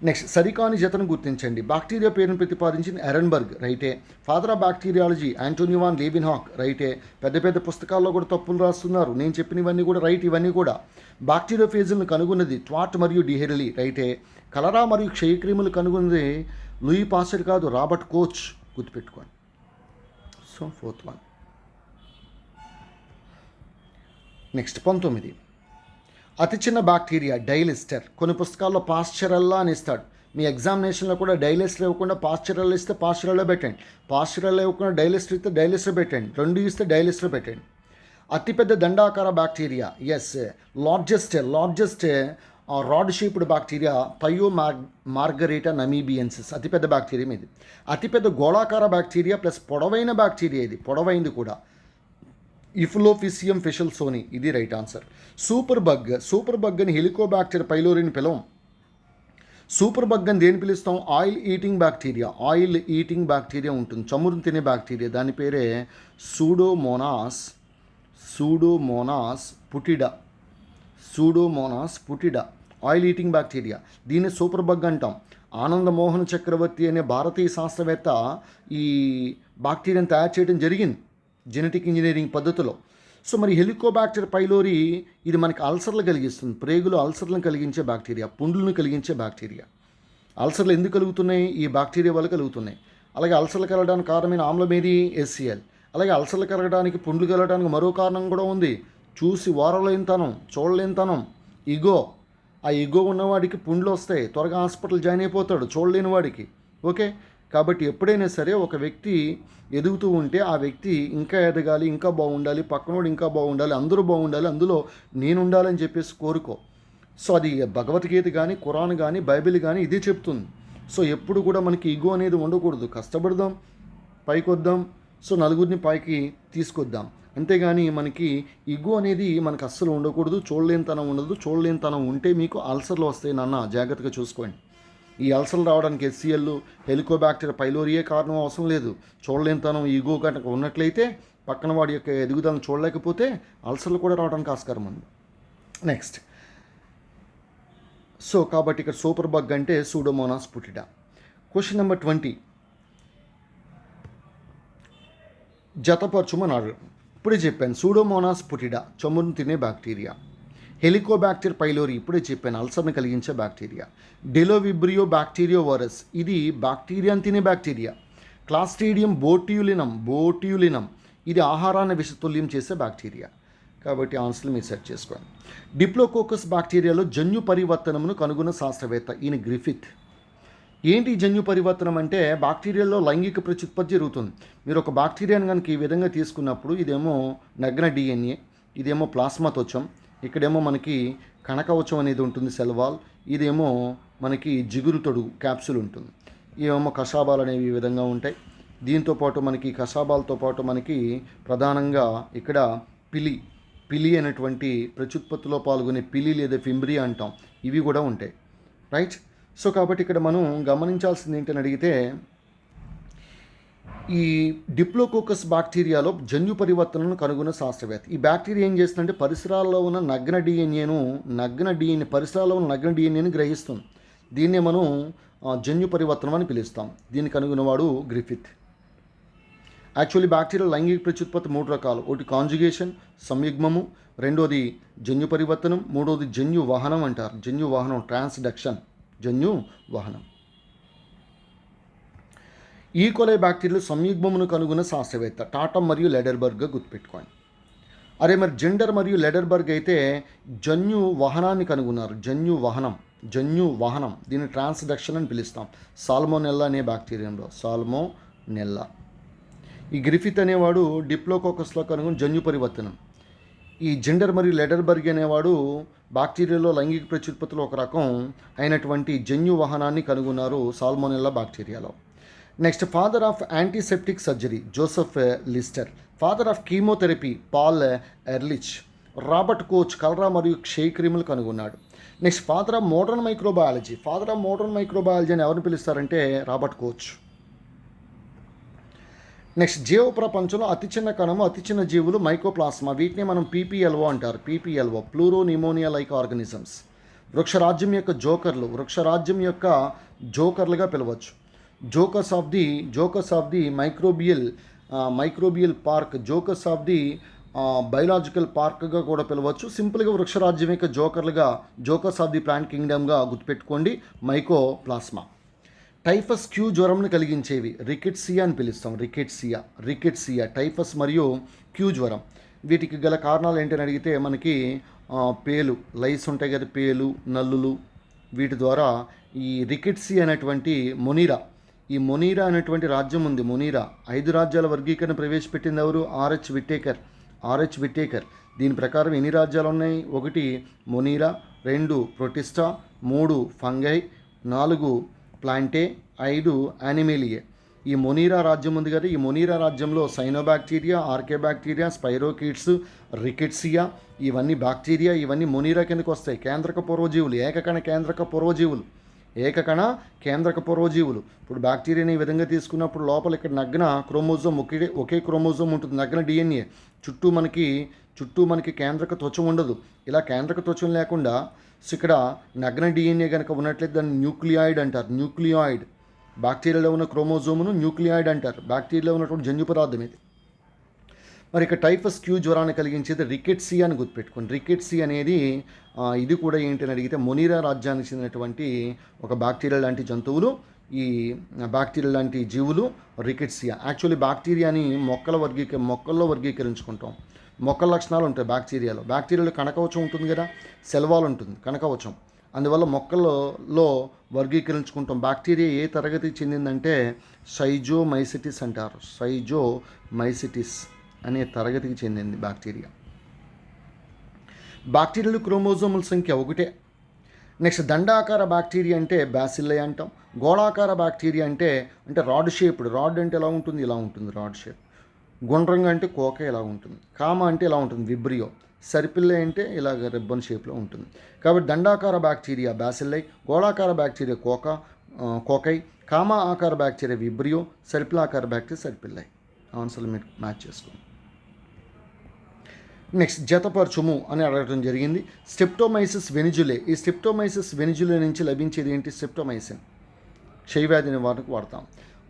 నెక్స్ట్, సరికాని జతను గుర్తించండి. బ్యాక్టీరియా పేరును ప్రతిపాదించిన ఎరన్బర్గ్, రైటే. Father of bacteriology Antony van Leeuwenhoek, రైటే. పెద్ద పుస్తకాల్లో కూడా తప్పులు రాస్తున్నారు. నేను చెప్పినవన్నీ కూడా రైట్. ఇవన్నీ కూడా బ్యాక్టీరియోఫేజులను కనుగొన్నది ట్వాట్ మరియు డిహెర్లీ, రైటే. కలరా మరియు క్షయక్రిములు కనుగొన్నది లూయి పాస్టర్ కాదు, రాబర్ట్ కోచ్. గుర్తుపెట్టుకోండి. So 4th one. నెక్స్ట్, 19. అతి చిన్న బ్యాక్టీరియా డైలిస్టర్. కొన్ని పుస్తకాల్లో పాస్చరల్లా అని ఇస్తాడు. మీ ఎగ్జామినేషన్లో కూడా డైలిస్టర్ ఇవ్వకుండా పాస్చరల్ ఇస్తే పాస్చరల్లో పెట్టండి, పాస్చరల్ ఇవ్వకుండా డైలిస్టర్ ఇస్తే డైలిస్టర్ పెట్టండి, 2 ఇస్తే డైలిస్టర్ పెట్టండి. అతిపెద్ద దండాకార bacteria, yes, largest rod shaped bacteria Thiomargarita namibiensis. అతిపెద్ద బ్యాక్టీరియా ఇది. అతిపెద్ద గోళాకార బ్యాక్టీరియా ప్లస్ పొడవైన బ్యాక్టీరియా, ఇది పొడవైంది కూడా, ఇఫ్లోఫిసియం ఫిషల్సోని. ఇది రైట్ ఆన్సర్. సూపర్ బగ్ అని హెలికోబాక్టర్ పైలోరిని పిలవం. సూపర్ బగ్ అని దేని పిలుస్తాం? ఆయిల్ ఈటింగ్ బ్యాక్టీరియా ఉంటుంది, చమురుని తినే బ్యాక్టీరియా. దాని పేరే Pseudomonas putida. Oil eating bacteria. దీన్ని సూపర్ బగ్ అంటాం. ఆనందమోహన్ చక్రవర్తి అనే భారతీయ శాస్త్రవేత్త ఈ బ్యాక్టీరియాని తయారు చేయడం జరిగింది జెనెటిక్ ఇంజనీరింగ్ పద్ధతిలో. సో మరి హెలికోబాక్టర్ పైలోరి ఇది మనకి అల్సర్లు కలిగిస్తుంది. ప్రేగులు అల్సర్లను కలిగించే బ్యాక్టీరియా, పుండ్లను కలిగించే బ్యాక్టీరియా. అల్సర్లు ఎందుకు కలుగుతున్నాయి? ఈ బ్యాక్టీరియా వల్ల కలుగుతున్నాయి. అలాగే అల్సర్లు కలగడానికి కారణమైన ఆమ్లం ఏది? HCl. అలాగే అల్సర్లు కలగడానికి, పుండ్లు కలగడానికి మరో కారణం కూడా ఉంది. చూసి ఓరలేనితనం, చూడలేనితనం, ఇగో. ఆ ఇగో ఉన్నవాడికి పుండ్లు వస్తాయి, త్వరగా హాస్పిటల్ జాయిన్ అయిపోతాడు, చూడలేని వాడికి. ఓకే. కాబట్టి ఎప్పుడైనా సరే ఒక వ్యక్తి ఎదుగుతూ ఉంటే ఆ వ్యక్తి ఇంకా ఎదగాలి, ఇంకా బాగుండాలి, పక్కనోడు ఇంకా బాగుండాలి, అందరూ బాగుండాలి, అందులో నేను ఉండాలని చెప్పేసి కోరుకో. సో అది భగవద్గీత కానీ, ఖురాన్ కానీ, బైబిల్ కానీ ఇదే చెప్తుంది. సో ఎప్పుడు కూడా మనకి ఇగో అనేది ఉండకూడదు. కష్టపడదాం, పైకి వద్దాం, సో నలుగురిని పైకి తీసుకొద్దాం. అంతేగాని మనకి ఇగో అనేది మనకు అస్సలు ఉండకూడదు. చూడలేనితనం ఉండదు. చూడలేనితనం ఉంటే మీకు అల్సర్లు వస్తాయి నాన్న, జాగ్రత్తగా చూసుకోండి. ఈ అల్సర్లు రావడానికి HCl, హెలికోబాక్టర్ పైలోరియే కారణం అవసరం లేదు. చూడలేనితనం, ఈగో కనుక ఉన్నట్లయితే పక్కన వాడి యొక్క ఎదుగుదలను చూడలేకపోతే అల్సర్లు కూడా రావడానికి ఆస్కారం ఉంది. నెక్స్ట్, సో కాబట్టి ఇక్కడ సూపర్ బగ్ అంటే సూడోమోనాస్ పుటిడా. Question number 20. జతపరచుమన్నాడు. ఇప్పుడే చెప్పాను, సూడోమోనాస్ పుటిడా చమురును తినే బ్యాక్టీరియా. హెలికోబాక్టర్ పైలోరి ఇప్పుడే చెప్పాను, అల్సర్ని కలిగించే బ్యాక్టీరియా. డెలోవిబ్రియో బ్యాక్టీరియోవరస్ ఇది బ్యాక్టీరియాని తినే బ్యాక్టీరియా. క్లాస్ట్రీడియం బోట్యులినం ఇది ఆహారాన్ని విషతుల్యం చేసే బ్యాక్టీరియా. కాబట్టి ఆన్సర్లు మీరు సెట్ చేసుకోండి. డిప్లోకోకస్ బ్యాక్టీరియాలో జన్యు పరివర్తనమును కనుగొన్న శాస్త్రవేత్త ఈయన గ్రిఫిత్. ఏంటి జన్యు పరివర్తనం అంటే బ్యాక్టీరియాలో లైంగిక ప్రత్యుత్పత్తి జరుగుతుంది. మీరు ఒక బ్యాక్టీరియాని కనుక ఈ విధంగా తీసుకున్నప్పుడు ఇదేమో నగ్న DNA, ఇదేమో ప్లాస్మా త్వచం, ఇక్కడేమో మనకి కణకవచం అనేది ఉంటుంది, సెల్ వాల్, ఇదేమో మనకి జిగురు తొడుగు క్యాప్సూల్ ఉంటుంది. ఇవేమో కషాబాలు అనేవి ఈ విధంగా ఉంటాయి. దీంతోపాటు మనకి కషాబాలతో పాటు మనకి ప్రధానంగా ఇక్కడ పిలి అనేటువంటి ప్రత్యుత్పత్తిలో పాల్గొనే పిలి లేదా ఫింబ్రియా అంటాం, ఇవి కూడా ఉంటాయి. రైట్. సో కాబట్టి ఇక్కడ మనం గమనించాల్సింది ఏంటని అడిగితే ఈ డిప్లోకోకస్ బ్యాక్టీరియాలో జన్యు పరివర్తనను కనుగొన్న శాస్త్రవేత్త. ఈ బ్యాక్టీరియా ఏం చేస్తుందంటే పరిసరాల్లో ఉన్న నగ్న డిఎన్ఏని గ్రహిస్తుంది. దీన్నే మనం జన్యు పరివర్తనం అని పిలుస్తాం. దీన్ని కనుగొన్నవాడు గ్రిఫిత్. యాక్చువల్లీ బ్యాక్టీరియా లైంగిక ప్రత్యుత్పత్తి 3 రకాలు. ఒకటి కాంజుగేషన్, సంయుగ్మము, రెండోది జన్యు పరివర్తనం, మూడోది జన్యు వహనం అంటారు. జన్యు వహనం, ట్రాన్స్డక్షన్, జన్యు వహనం. ఈకోలై బ్యాక్టీరియాలు సంయుగ్మమును కనుగొన్న శాస్త్రవేత్త టాటమ్ మరియు లెడర్బర్గ్గా గుర్తుపెట్టుకోండి. అరే మరి జెండర్ మరియు లెడర్బర్గ్ అయితే జన్యు వహనాన్ని కనుగొన్నారు. జన్యు వహనం దీన్ని ట్రాన్స్డక్షన్ అని పిలుస్తాం. సాల్మోనెల్లా అనే బ్యాక్టీరియంలో సాల్మోనెల్లా. ఈ గ్రిఫిత్ అనేవాడు డిప్లోకోకస్లో కనుగొని జన్యు పరివర్తనం. ఈ జెండర్ మరియు లెడర్బర్గ్ అనేవాడు బ్యాక్టీరియాలో లైంగిక ప్రత్యుత్పత్తిలో ఒక రకం అయినటువంటి జన్యు వహనాన్ని కనుగొన్నారు సాల్మోనెల్లా బ్యాక్టీరియాలో. Next, father of antiseptic surgery Joseph Lister. Father of chemotherapy Paul Ehrlich. Robert Koch cholera మరియు క్షయ క్రిములు కనుగొన్నాడు. Next, father of modern microbiology. Father of modern microbiology అని ఎవరిని పిలుస్తారంటే రాబర్ట్ కోచ్. నెక్స్ట్, జీవ ప్రపంచంలో అతి చిన్న కణము, అతి చిన్న జీవులు మైకోప్లాస్మా. వీటిని మనం పీపీఎల్ఓ అంటారు. PPLO pleuro pneumonia like organisms. వృక్షరాజ్యం యొక్క జోకర్లు, వృక్షరాజ్యం యొక్క జోకర్లుగా పిలవచ్చు. Jokers of the microbial park, jokers of the biological పార్క్గా కూడా పిలవచ్చు. సింపుల్గా వృక్షరాజ్యం యొక్క జోకర్స్ ఆఫ్ ది ప్లాంట్ కింగ్డమ్గా గుర్తుపెట్టుకోండి. మైకోప్లాస్మా. టైఫస్ క్యూ జ్వరంను కలిగించేవి రికెట్సియా అని పిలుస్తాం. రికెట్సియా టైఫస్ మరియు క్యూ జ్వరం. వీటికి గల కారణాలు ఏంటని అడిగితే మనకి పేలు, లైస్ ఉంటాయి కదా, పేలు, నల్లులు, వీటి ద్వారా ఈ రికెట్సియా అనేటువంటి ఈ మొనీరా అనేటువంటి రాజ్యం ఉంది. మొనీరా 5 రాజ్యాల వర్గీకరణ ప్రవేశపెట్టింది ఎవరు? RH Whittaker. దీని ప్రకారం ఎన్ని రాజ్యాలు ఉన్నాయి? 1 మొనీరా, 2 ప్రొటిస్టా, 3 ఫంగై, 4 ప్లాంటే, 5 యానిమేలియే. ఈ మొనీరా రాజ్యం ఉంది కదా, ఈ మొనీరా రాజ్యంలో సైనోబాక్టీరియా, ఆర్కేబాక్టీరియా, స్పైరోకీట్స్, రికెట్సియా ఇవన్నీ బ్యాక్టీరియా, ఇవన్నీ మొనీరా కిందకు వస్తాయి. కేంద్రక పూర్వజీవులు, ఏకకణ కేంద్రక పూర్వజీవులు. ఇప్పుడు బ్యాక్టీరియాని ఈ విధంగా తీసుకున్నప్పుడు లోపల ఇక్కడ నగ్న క్రోమోజోమ్, ఒకే క్రోమోజోమ్ ఉంటుంది, నగ్న డిఎన్ఏ. చుట్టూ మనకి కేంద్రక త్వచం ఉండదు. ఇలా కేంద్రక త్వచం లేకుండా ఇక్కడ నగ్న డిఎన్ఏ కనుక ఉన్నట్లయితే దాన్ని న్యూక్లియాయిడ్ అంటారు. బ్యాక్టీరియాలో ఉన్న క్రోమోజోమును న్యూక్లియాయిడ్ అంటారు. బ్యాక్టీరియాలో ఉన్నటువంటి జన్యు పదార్థం ఇది. మరి ఇక టైఫస్ క్యూ జ్వరాన్ని కలిగించేది రికెట్సియా అని గుర్తుపెట్టుకోండి. రికెట్సియా అనేది ఇది కూడా ఏంటని అడిగితే మొనీరా రాజ్యానికి చెందినటువంటి ఒక బ్యాక్టీరియా లాంటి జంతువులు, ఈ బ్యాక్టీరియా లాంటి జీవులు రికెట్సియా. యాక్చువల్లీ బ్యాక్టీరియాని మొక్కల్లో వర్గీకరించుకుంటాం. మొక్కల లక్షణాలు ఉంటాయి బ్యాక్టీరియాలో కణకవచం ఉంటుంది కదా, సెల్వాల్ ఉంటుంది, కణకవచం. అందువల్ల మొక్కల్లో వర్గీకరించుకుంటాం. బ్యాక్టీరియా ఏ తరగతికి చెందిందంటే సైజోమైసిటిస్ అంటారు. సైజోమైసిటిస్ అనే తరగతికి చెందింది బ్యాక్టీరియా. బ్యాక్టీరియాలు క్రోమోజోముల సంఖ్య 1. నెక్స్ట్, దండాకార బ్యాక్టీరియా అంటే బ్యాసిల్లై అంటాం. గోళాకార బ్యాక్టీరియా అంటే రాడ్ షేప్డ్. రాడ్ అంటే ఎలా ఉంటుంది? ఇలా ఉంటుంది రాడ్ షేప్. గుండ్రంగా అంటే కోక ఇలా ఉంటుంది. కామ అంటే ఇలా ఉంటుంది విబ్రియో. సర్పిల్లై అంటే ఇలాగ రిబ్బన్ షేప్లో ఉంటుంది. కాబట్టి దండాకార బ్యాక్టీరియా బ్యాసిల్లై, గోళాకార బ్యాక్టీరియా కోకై, కామ ఆకార బ్యాక్టీరియా విబ్రియో, సర్పిలాకార బ్యాక్టీరియా సర్పిల్లై. ఆన్సర్లు మీరు మ్యాచ్ చేసుకోండి. నెక్స్ట్, జతపరచుము అని అడగడం జరిగింది. స్టెప్టోమైసిస్ వెనిజులే. ఈ స్టెప్టోమైసిస్ వెనిజులే నుంచి లభించేది ఏంటి? స్టెప్టోమైసిన్. క్షయవ్యాధి నివారణకు వాడతాం.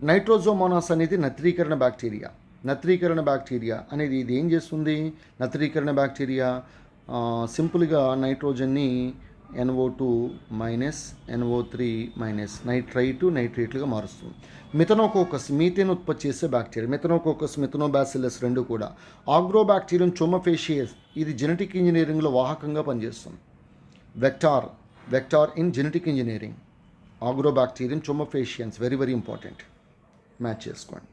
నైట్రోజోమోనాస్ అనేది నత్రీకరణ బ్యాక్టీరియా అనేది ఇది ఏం చేస్తుంది? నత్రీకరణ బ్యాక్టీరియా సింపుల్గా నైట్రోజన్ని NO2 మైనస్ NO3 మైనస్ నైట్రేట్లుగా మారుస్తుంది. మిథనోకోకస్ మీథేన్ ఉత్పత్తి చేసే బ్యాక్టీరియా. మిథనోకోకస్, మిథనోబాసిల్లస్ రెండు కూడా. ఆగ్రోబాక్టీరియం చోమోఫేషియస్ ఇది జెనెటిక్ ఇంజనీరింగ్లో వాహకంగా పనిచేస్తుంది. Vector in genetic engineering. Agrobacterium tumefaciens very important, match చేసుకోండి.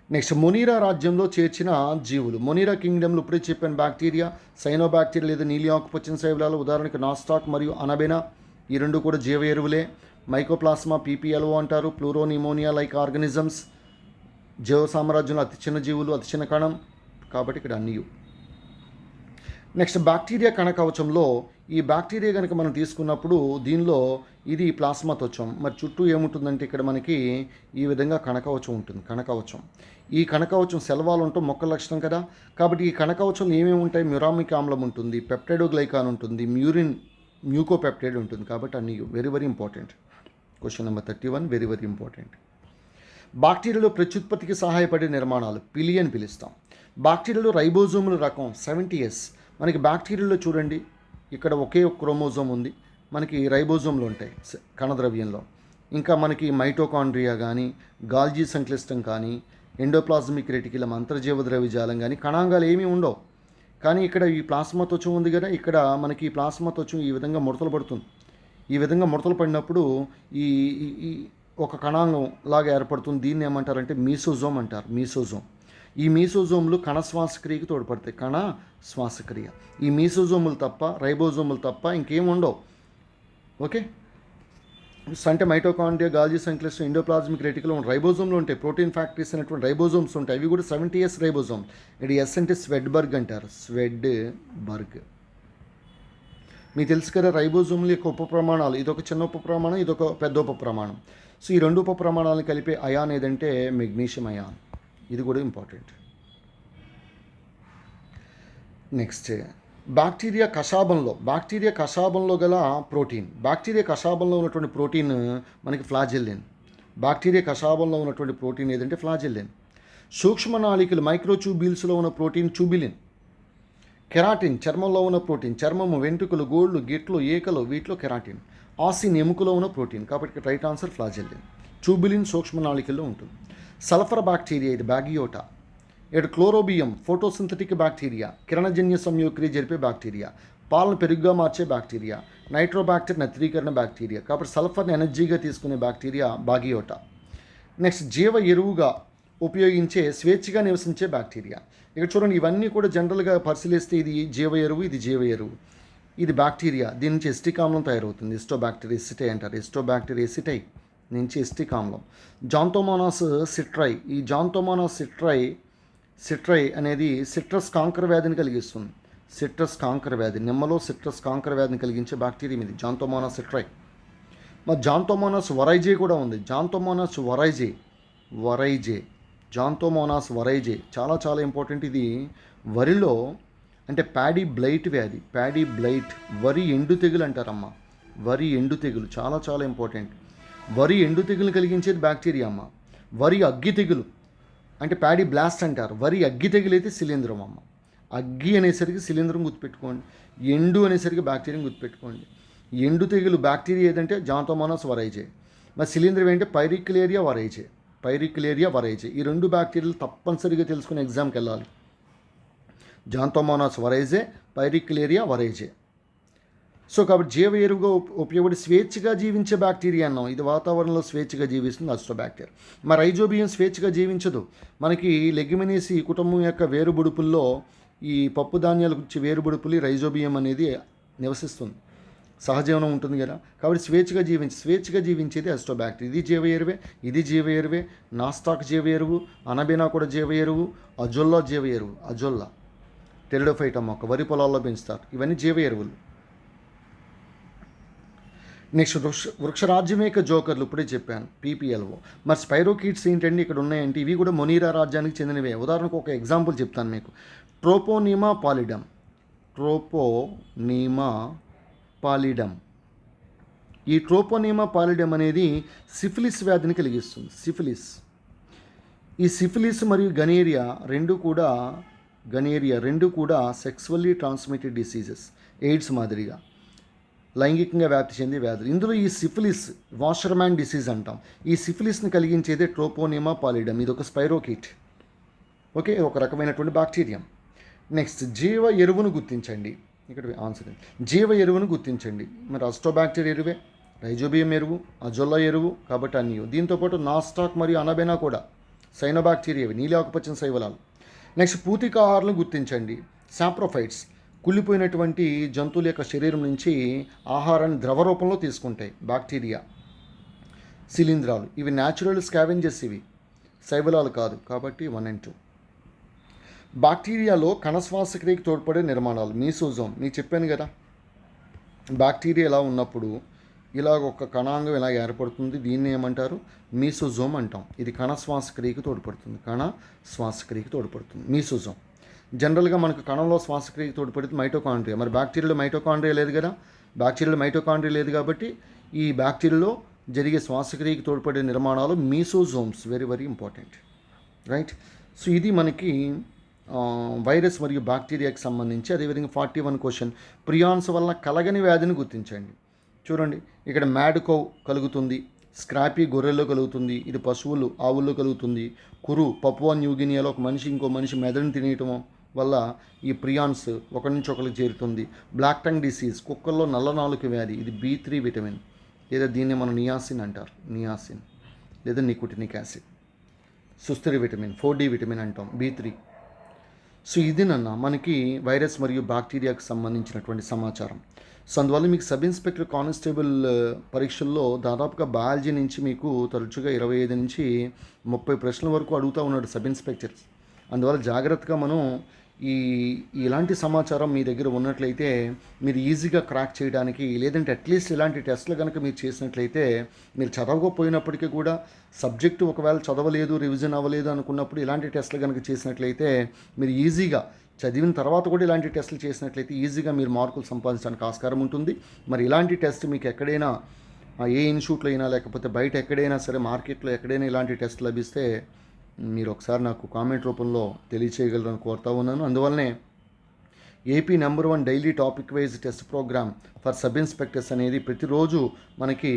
నెక్స్ట్, మొనీరా రాజ్యంలో చేర్చిన జీవులు. మొనీరా కింగ్డమ్లో ఇప్పుడే చెప్పాను బ్యాక్టీరియా, సైనోబాక్టీరియా లేదా నీలి ఆకుపచ్చని శైవలాలు. ఉదాహరణకు నాస్టాక్ మరియు అనబెనా, ఈ రెండు కూడా జీవ ఎరువులే. మైకోప్లాస్మా పీపీఎల్ఓ అంటారు. ప్లూరోనిమోనియా లైక్ ఆర్గనిజమ్స్. జీవ సామ్రాజ్యంలో అతి చిన్న జీవులు, అతి చిన్న కణం, కాబట్టి ఇక్కడ అన్నీ. నెక్స్ట్, బ్యాక్టీరియా కణకవచంలో ఈ బ్యాక్టీరియా కనుక మనం తీసుకున్నప్పుడు దీనిలో ఇది ప్లాస్మా త్వచం. మరి చుట్టూ ఏముంటుందంటే ఇక్కడ మనకి ఈ విధంగా కణకవచం ఉంటుంది. ఈ కణకవచం సెల్వాల్ ఉంటాం, మొక్కల లక్షణం కదా. కాబట్టి ఈ కణకవచంలో ఏమేమి ఉంటాయి? మ్యూరామిక్ ఆమ్లం ఉంటుంది, పెప్టైడోగ్లైకాన్ ఉంటుంది, మ్యూకోపెప్టైడ్ ఉంటుంది. కాబట్టి అన్నీ very important. Question number 31 very important. బాక్టీరియాలో ప్రత్యుత్పత్తికి సహాయపడే నిర్మాణాలు పిలి అని పిలుస్తాం. బాక్టీరియాలో రైబోజోముల రకం 70S. మనకి బాక్టీరియాలో చూడండి, ఇక్కడ ఒకే ఒక క్రోమోజోమ్ ఉంది, మనకి రైబోజోమ్లు ఉంటాయి కణద్రవ్యంలో. ఇంకా మనకి మైటోకాండ్రియా కానీ, గాల్జీ సంక్లిష్టం కానీ, ఎండోప్లాజ్మిక్ రెటిక్యులం అంతర్జీవ ద్రవ్యజాలం కానీ కణాంగాలు ఏమీ ఉండవు. కానీ ఇక్కడ ఈ ప్లాస్మా త్వచం ఉంది కదా, ఇక్కడ మనకి ఈ ప్లాస్మా త్వచం ఈ విధంగా ముడతలు పడుతుంది. ఈ విధంగా ముడతలు పడినప్పుడు ఈ ఈ ఒక కణాంగం లాగా ఏర్పడుతుంది. దీన్ని ఏమంటారంటే మీసోజోమ్ అంటారు. ఈ మీసోజోములు కణ శ్వాసక్రియకి తోడ్పడతాయి. కణ శ్వాసక్రియ. ఈ మీసోజోములు తప్ప, రైబోజోములు తప్ప ఇంకేం ఉండవు. ఓకే, అంటే మైటోకాండ్రియా, గాల్జీ సంక్లిష్టం, ఎండోప్లాజ్మిక్ రెటిక్యులం రైబోజోమ్లు ఉంటాయి. ప్రోటీన్ ఫ్యాక్టరీస్ అనేటువంటి రైబోజోమ్స్ ఉంటాయి. అవి కూడా 70S రైబోజోమ్. ఇక్కడ ఎస్ అంటే స్వెడ్బర్గ్ అంటారు. స్వెడ్బర్గ్. మీకు తెలుసు కదా రైబోజోమ్ల యొక్క ఉపప్రమాణాలు. ఇదొక చిన్న ఉపప్రమాణం, ఇదొక పెద్ద ఉపప్రమాణం. సో ఈ రెండు ఉపప్రమాణాలను కలిపే అయాన్ ఏదంటే మెగ్నీషియం అయాన్. ఇది కూడా ఇంపార్టెంట్. నెక్స్ట్, బ్యాక్టీరియా కషాబంలో గల ప్రోటీన్. బ్యాక్టీరియా కషాబంలో ఉన్నటువంటి ప్రోటీన్ మనకి ఫ్లాజెల్లిన్. బ్యాక్టీరియా కషాబంలో ఉన్నటువంటి ప్రోటీన్ ఏదంటే ఫ్లాజెల్లిన్. సూక్ష్మనాళికలు మైక్రోట్యూబ్యూల్స్లో ఉన్న ప్రోటీన్ ట్యూబిలిన్. కెరాటిన్ చర్మంలో ఉన్న ప్రోటీన్. చర్మము, వెంట్రుకలు, గోళ్ళు, గిట్లు, ఏకలు వీటిలో కెరాటిన్. ఆసిన్ ఎముకలో ఉన్న ప్రోటీన్. కాబట్టి రైట్ ఆన్సర్ ఫ్లాజెల్లిన్. ట్యూబిలిన్ సూక్ష్మనాళికల్లో ఉంటుంది. సల్ఫర్ బ్యాక్టీరియా ఇది బ్యాగియోటా. ఇక్కడ క్లోరోబియం ఫోటోసింథటిక్ బ్యాక్టీరియా, కిరణజన్య సంయోక్రియ జరిపే బ్యాక్టీరియా, పాలను పెరుగుగా మార్చే బ్యాక్టీరియా. Nitrobacter నత్రీకరణ bacteria. కాబట్టి సల్ఫర్ని ఎనర్జీగా తీసుకునే బ్యాక్టీరియా బాగియోటా. నెక్స్ట్, జీవ ఎరువుగా ఉపయోగించే స్వేచ్ఛగా నివసించే బ్యాక్టీరియా. ఇక్కడ చూడండి, ఇవన్నీ కూడా జనరల్గా పరిశీలిస్తే ఇది జీవ ఎరువు, ఇది జీవ ఎరువు, ఇది బ్యాక్టీరియా. దీని నుంచి ఎస్టిక్ ఆమ్లం తయారవుతుంది. ఎస్టోబ్యాక్టీరియా ఎసిటై అంటారు. ఎస్టోబ్యాక్టీరియా ఎసిటై నుంచి ఎస్టిక్ ఆమ్లం. జాంతోమోనాస్ సిట్రై. ఈ జాంతోమోనాస్ సిట్రై అనేది సిట్రస్ కాంకర వ్యాధిని కలిగిస్తుంది. సిట్రస్ కాంకర వ్యాధి, నిమ్మలో సిట్రస్ కాంకర వ్యాధిని కలిగించే బ్యాక్టీరియా ఇది జాంతోమోనాస్ సిట్రై. మరి జాంతోమోనాస్ వరైజే కూడా ఉంది. జాంతోమోనాస్ వరైజే చాలా చాలా ఇంపార్టెంట్. ఇది వరిలో అంటే ప్యాడీ బ్లైట్ వ్యాధి. వరి ఎండు తెగులు అంటారమ్మా. వరి ఎండు తెగులు చాలా చాలా ఇంపార్టెంట్. వరి ఎండు తెగులు కలిగించేది బ్యాక్టీరియా అమ్మ. వరి అగ్గి తెగులు అంటే ప్యాడీ బ్లాస్ట్ అంటారు. వరి అగ్గి తెగులు అయితే శిలీంధ్రం అమ్మ. అగ్గి అనేసరికి శిలీంధ్రం గుర్తుపెట్టుకోండి, ఎండు అనేసరికి బ్యాక్టీరియం గుర్తుపెట్టుకోండి. ఎండు తెగులు బ్యాక్టీరియా ఏదంటే జాంతోమోనాస్ వరైజే. మరి శిలీంధ్రం ఏంటంటే పైరిక్యులేరియా వరైజే. ఈ రెండు బ్యాక్టీరియాలు తప్పనిసరిగా తెలుసుకుని ఎగ్జామ్కి వెళ్ళాలి. జాంతోమోనాస్ వరైజే, పైరిక్యులేరియా వరైజే. సో కాబట్టి జీవ ఎరువుగా ఉపయోగపడి స్వేచ్ఛగా జీవించే బ్యాక్టీరియా అన్నాం. ఇది వాతావరణంలో స్వేచ్ఛగా జీవిస్తుంది అజిటోబ్యాక్టీరియా. మరి రైజోబియం స్వేచ్ఛగా జీవించదు. మనకి లెగ్యుమినేసి కుటుంబం యొక్క వేరుబుడుపుల్లో ఈ పప్పు ధాన్యాలకు వచ్చే వేరుబుడుపులు రైజోబియం అనేది నివసిస్తుంది. సహజీవనం ఉంటుంది కదా. కాబట్టి స్వేచ్ఛగా జీవించేది అజిటోబ్యాక్టీరియా. ఇది జీవ ఎరువే. నాస్టాక్ జీవ ఎరువు, అనబెనా కూడా జీవ ఎరువు, అజొల్లా టెరిడోఫైటా మొక్క వరి పొలాల్లో పెంచుతారు. ఇవన్నీ జీవ ఎరువులు. నెక్స్ట్, వృక్షరాజ్యమేక జోకర్లు ఇప్పుడే చెప్పాను, PPLO. మరి స్పైరోకీట్స్ ఏంటండి ఇక్కడ ఉన్నాయంటే ఇవి కూడా మొనీరా రాజ్యానికి చెందినవే. ఉదాహరణకు ఒక ఎగ్జాంపుల్ చెప్తాను మీకు. ట్రోపోనీమా పాలిడమ్. ఈ ట్రోపోనీమా పాలిడమ్ అనేది సిఫిలిస్ వ్యాధిని కలిగిస్తుంది. ఈ సిఫిలిస్ మరియు గనేరియా రెండు కూడా సెక్సువల్లీ ట్రాన్స్మిటెడ్ డిసీజెస్. ఎయిడ్స్ మాదిరిగా లైంగికంగా వ్యాప్తి చెందే వ్యాధులు. ఇందులో ఈ సిఫిలిస్ వాషర్మ్యాన్ డిసీజ్ అంటాం. ఈ సిఫిలిస్ని కలిగించేదే ట్రోపోనీమా పాలిడమ్. ఇది ఒక స్పైరోకీట్. ఓకే, ఒక రకమైనటువంటి బ్యాక్టీరియం. నెక్స్ట్, జీవ ఎరువును గుర్తించండి. ఇక్కడ ఆన్సర్ జీవ ఎరువును గుర్తించండి. మరి అజిటోబ్యాక్టీరియా ఎరువే, రైజోబియం ఎరువు, అజొల్లా ఎరువు. కాబట్టి అన్నీ. దీంతోపాటు నాస్టాక్ మరియు అనబెనా కూడా సైనోబాక్టీరియా, నీలి ఆకుపచ్చని శైవలాలు. నెక్స్ట్, పూతికాహారాలను గుర్తించండి. సాప్రోఫైట్స్ కుళ్ళిపోయినటువంటి జంతువుల యొక్క శరీరం నుంచి ఆహారాన్ని ద్రవ రూపంలో తీసుకుంటాయి బ్యాక్టీరియా. శిలీంధ్రాలు ఇవి న్యాచురల్ స్కావెంజర్స్, ఇవి శైవలాలు కాదు. కాబట్టి 1 and 2. బ్యాక్టీరియాలో కణశ్వాసక్రియకి తోడ్పడే నిర్మాణాలు. మీసోజోమ్ మీకు చెప్పాను కదా. బ్యాక్టీరియా ఎలా ఉన్నప్పుడు ఇలాగ ఒక కణాంగం ఇలా ఏర్పడుతుంది. దీన్ని ఏమంటారు? మీసోజోమ్ అంటాం. ఇది కణశ్వాసక్రియకి తోడ్పడుతుంది. మీసోజోమ్. జనరల్గా మనకు కణంలో శ్వాసక్రియకి తోడ్పడుతుంది మైటోకాండ్రియా. మరి బ్యాక్టీరియాలో మైటోకాండ్రియా లేదు కదా. కాబట్టి ఈ బ్యాక్టీరియాలో జరిగే శ్వాసక్రియకి తోడ్పడే నిర్మాణాలు mesosomes, very very important, right. So ఇది మనకి వైరస్ మరియు బ్యాక్టీరియాకి సంబంధించి. అదేవిధంగా 41 క్వశ్చన్, ప్రియాన్స్ వల్ల కలగని వ్యాధిని గుర్తించండి. చూడండి, ఇక్కడ మ్యాడ్ కౌ కలుగుతుంది, స్క్రాపీ గొర్రెల్లో కలుగుతుంది, ఇది పశువులు ఆవుల్లో కలుగుతుంది. కురు పపువా న్యూగినియాలో ఒక మనిషి ఇంకో మనిషి మెదడుని తినేయటం వల్ల ఈ ప్రియాన్స్ ఒకరి నుంచి ఒకరికి చేరుతుంది. బ్లాక్ టంగ్ డిసీజ్, కుక్కల్లో నల్ల నాలుక వ్యాధి, ఇది B3 విటమిన్, లేదా దీన్ని మనం నియాసిన్ అంటారు, నియాసిన్ లేదా నికోటినిక్ యాసిడ్. సుస్థిర విటమిన్ 4D విటమిన్ అంటాం, B3. సో ఇది మనకి వైరస్ మరియు బ్యాక్టీరియాకి సంబంధించినటువంటి సమాచారం. సో అందువల్ల మీకు సబ్ ఇన్స్పెక్టర్ కానిస్టేబుల్ పరీక్షల్లో దాదాపుగా బయాలజీ నుంచి మీకు తరచుగా 25 నుంచి 30 ప్రశ్నల వరకు అడుగుతూ ఉన్నాడు సబ్ ఇన్స్పెక్టర్. అందువల్ల జాగ్రత్తగా మనం ఇలాంటి సమాచారం మీ దగ్గర ఉన్నట్లయితే మీరు ఈజీగా క్రాక్ చేయడానికి, లేదంటే అట్లీస్ట్ ఇలాంటి టెస్ట్లు కనుక మీరు చేసినట్లయితే మీరు చదవకపోయినప్పటికీ కూడా సబ్జెక్టు ఒకవేళ చదవలేదు, రివిజన్ అవ్వలేదు అనుకున్నప్పుడు ఇలాంటి టెస్ట్లు కనుక చేసినట్లయితే మీరు ఈజీగా చదివిన తర్వాత కూడా ఇలాంటి టెస్టులు చేసినట్లయితే ఈజీగా మీరు మార్కులు సంపాదించడానికి ఆస్కారం ఉంటుంది. మరి ఇలాంటి టెస్ట్ మీకు ఎక్కడైనా ఏ ఇన్స్టిట్యూట్లో అయినా లేకపోతే బయట ఎక్కడైనా సరే మార్కెట్లో ఎక్కడైనా ఇలాంటి టెస్ట్ లభిస్తే మీరు ఒకసారి నాకు కామెంట్ రూపంలో తెలియచేయగలరని కోరుతా ఉన్నాను. అందువల్లనే AP #1 daily topic wise test programme for sub inspectors అనేది ప్రతిరోజు మనకి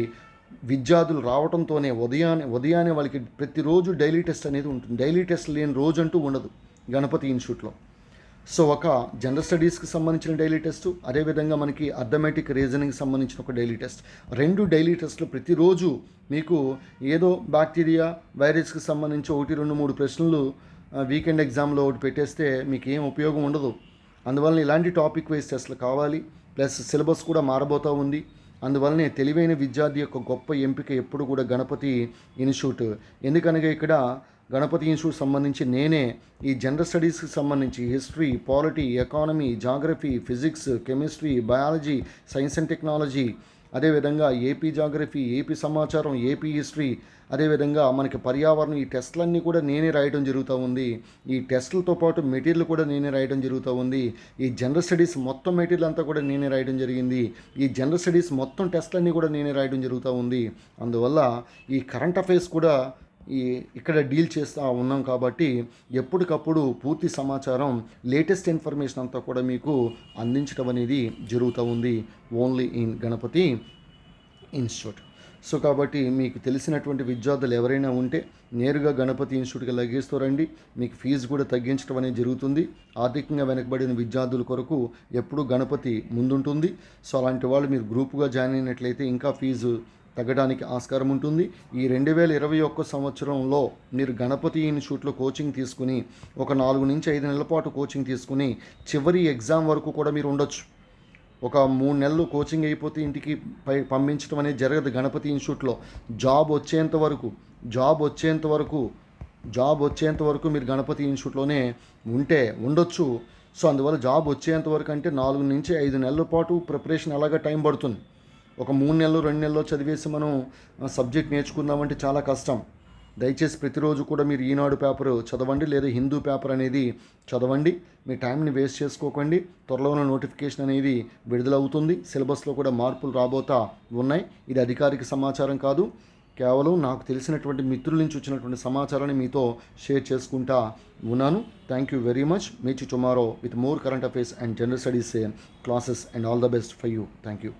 విద్యార్థులు రావడంతోనే ఉదయాన్నే వాళ్ళకి ప్రతిరోజు డైలీ టెస్ట్ అనేది ఉంటుంది. డైలీ టెస్ట్ లేని రోజు అంటూ ఉండదు గణపతి ఇన్స్టిట్యూట్లో. సో ఒక జనరల్ స్టడీస్కి సంబంధించిన డైలీ టెస్ట్, అదేవిధంగా మనకి అర్థమెటిక్ రీజనింగ్కి సంబంధించిన ఒక డైలీ టెస్ట్, 2 డైలీ టెస్టులు ప్రతిరోజు మీకు ఏదో బ్యాక్టీరియా వైరస్కి సంబంధించి 1, 2, 3 ప్రశ్నలు వీకెండ్ ఎగ్జామ్లో ఒకటి పెట్టేస్తే మీకు ఏం ఉపయోగం ఉండదు. అందువలన ఇలాంటి టాపిక్ వైజ్ టెస్టులు కావాలి. ప్లస్ సిలబస్ కూడా మారబోతూ ఉంది. అందువల్లనే తెలివైన విద్యార్థి యొక్క గొప్ప ఎంపిక ఎప్పుడు కూడా గణపతి ఇన్స్టిట్యూట్. ఎందుకనగా ఇక్కడ గణపతి ఇన్స్టిట్యూట్ సంబంధించి నేనే ఈ జనరల్ స్టడీస్కి సంబంధించి history, polity, economy, geography, physics, chemistry, biology, science and technology, అదేవిధంగా ఏపీ జాగ్రఫీ, ఏపీ సమాచారం, ఏపీ హిస్టరీ, అదేవిధంగా మనకి పర్యావరణం, ఈ టెస్టులన్నీ కూడా నేనే రాయడం జరుగుతూ ఉంది. ఈ టెస్టులతో పాటు మెటీరియల్ కూడా నేనే రాయడం జరుగుతూ ఉంది. ఈ జనరల్ స్టడీస్ మొత్తం మెటీరియల్ అంతా కూడా నేనే రాయడం జరిగింది. ఈ జనరల్ స్టడీస్ మొత్తం టెస్టులన్నీ కూడా నేనే రాయడం జరుగుతూ ఉంది. అందువల్ల ఈ కరెంట్ అఫైర్స్ కూడా ఇక్కడ డీల్ చేస్తూ ఉన్నాం కాబట్టి ఎప్పటికప్పుడు పూర్తి సమాచారం, లేటెస్ట్ ఇన్ఫర్మేషన్ అంతా కూడా మీకు అందించడం అనేది జరుగుతూ ఉంది only in Ganapathi institute. So కాబట్టి మీకు తెలిసినటువంటి విద్యార్థులు ఎవరైనా ఉంటే నేరుగా గణపతి ఇన్స్టిట్యూట్కి లగేస్తూ రండి. మీకు ఫీజు కూడా తగ్గించడం అనేది జరుగుతుంది. ఆర్థికంగా వెనకబడిన విద్యార్థుల కొరకు ఎప్పుడూ గణపతి ముందుంటుంది. సో అలాంటి వాళ్ళు మీరు గ్రూపుగా జాయిన్ అయినట్లయితే ఇంకా ఫీజు తగ్గడానికి ఆస్కారం ఉంటుంది. ఈ 2021 సంవత్సరంలో మీరు గణపతి ఇన్స్టిట్యూట్లో కోచింగ్ తీసుకుని ఒక 4 నుంచి 5 నెలల పాటు కోచింగ్ తీసుకుని చివరి ఎగ్జామ్ వరకు కూడా మీరు ఉండొచ్చు. ఒక 3 నెలలు కోచింగ్ అయిపోతే ఇంటికి పంపించడం అనేది జరగదు గణపతి ఇన్స్టిట్యూట్లో. జాబ్ వచ్చేంత వరకు మీరు గణపతి ఇన్స్టిట్యూట్లోనే ఉండొచ్చు. సో అందువల్ల జాబ్ వచ్చేంత వరకు అంటే 4 నుంచి 5 నెలల పాటు ప్రిపరేషన్ అలాగా టైం పడుతుంది. ఒక 3 నెలలు 2 నెలల్లో చదివేసి మనం సబ్జెక్ట్ నేర్చుకుందామంటే చాలా కష్టం. దయచేసి ప్రతిరోజు కూడా మీరు ఈనాడు పేపర్ చదవండి, లేదా హిందూ పేపర్ అనేది చదవండి. మీ టైంని వేస్ట్ చేసుకోకండి. త్వరలోనే నోటిఫికేషన్ అనేది విడుదలవుతుంది. సిలబస్లో కూడా మార్పులు రాబోతా ఉన్నాయి. ఇది అధికారిక సమాచారం కాదు, కేవలం నాకు తెలిసినటువంటి మిత్రుల నుంచి వచ్చినటువంటి సమాచారాన్ని మీతో షేర్ చేసుకుంటా ఉన్నాను. Thank you very much. Meet you tomorrow with more current affairs and general studies classes and all the best for you. Thank you.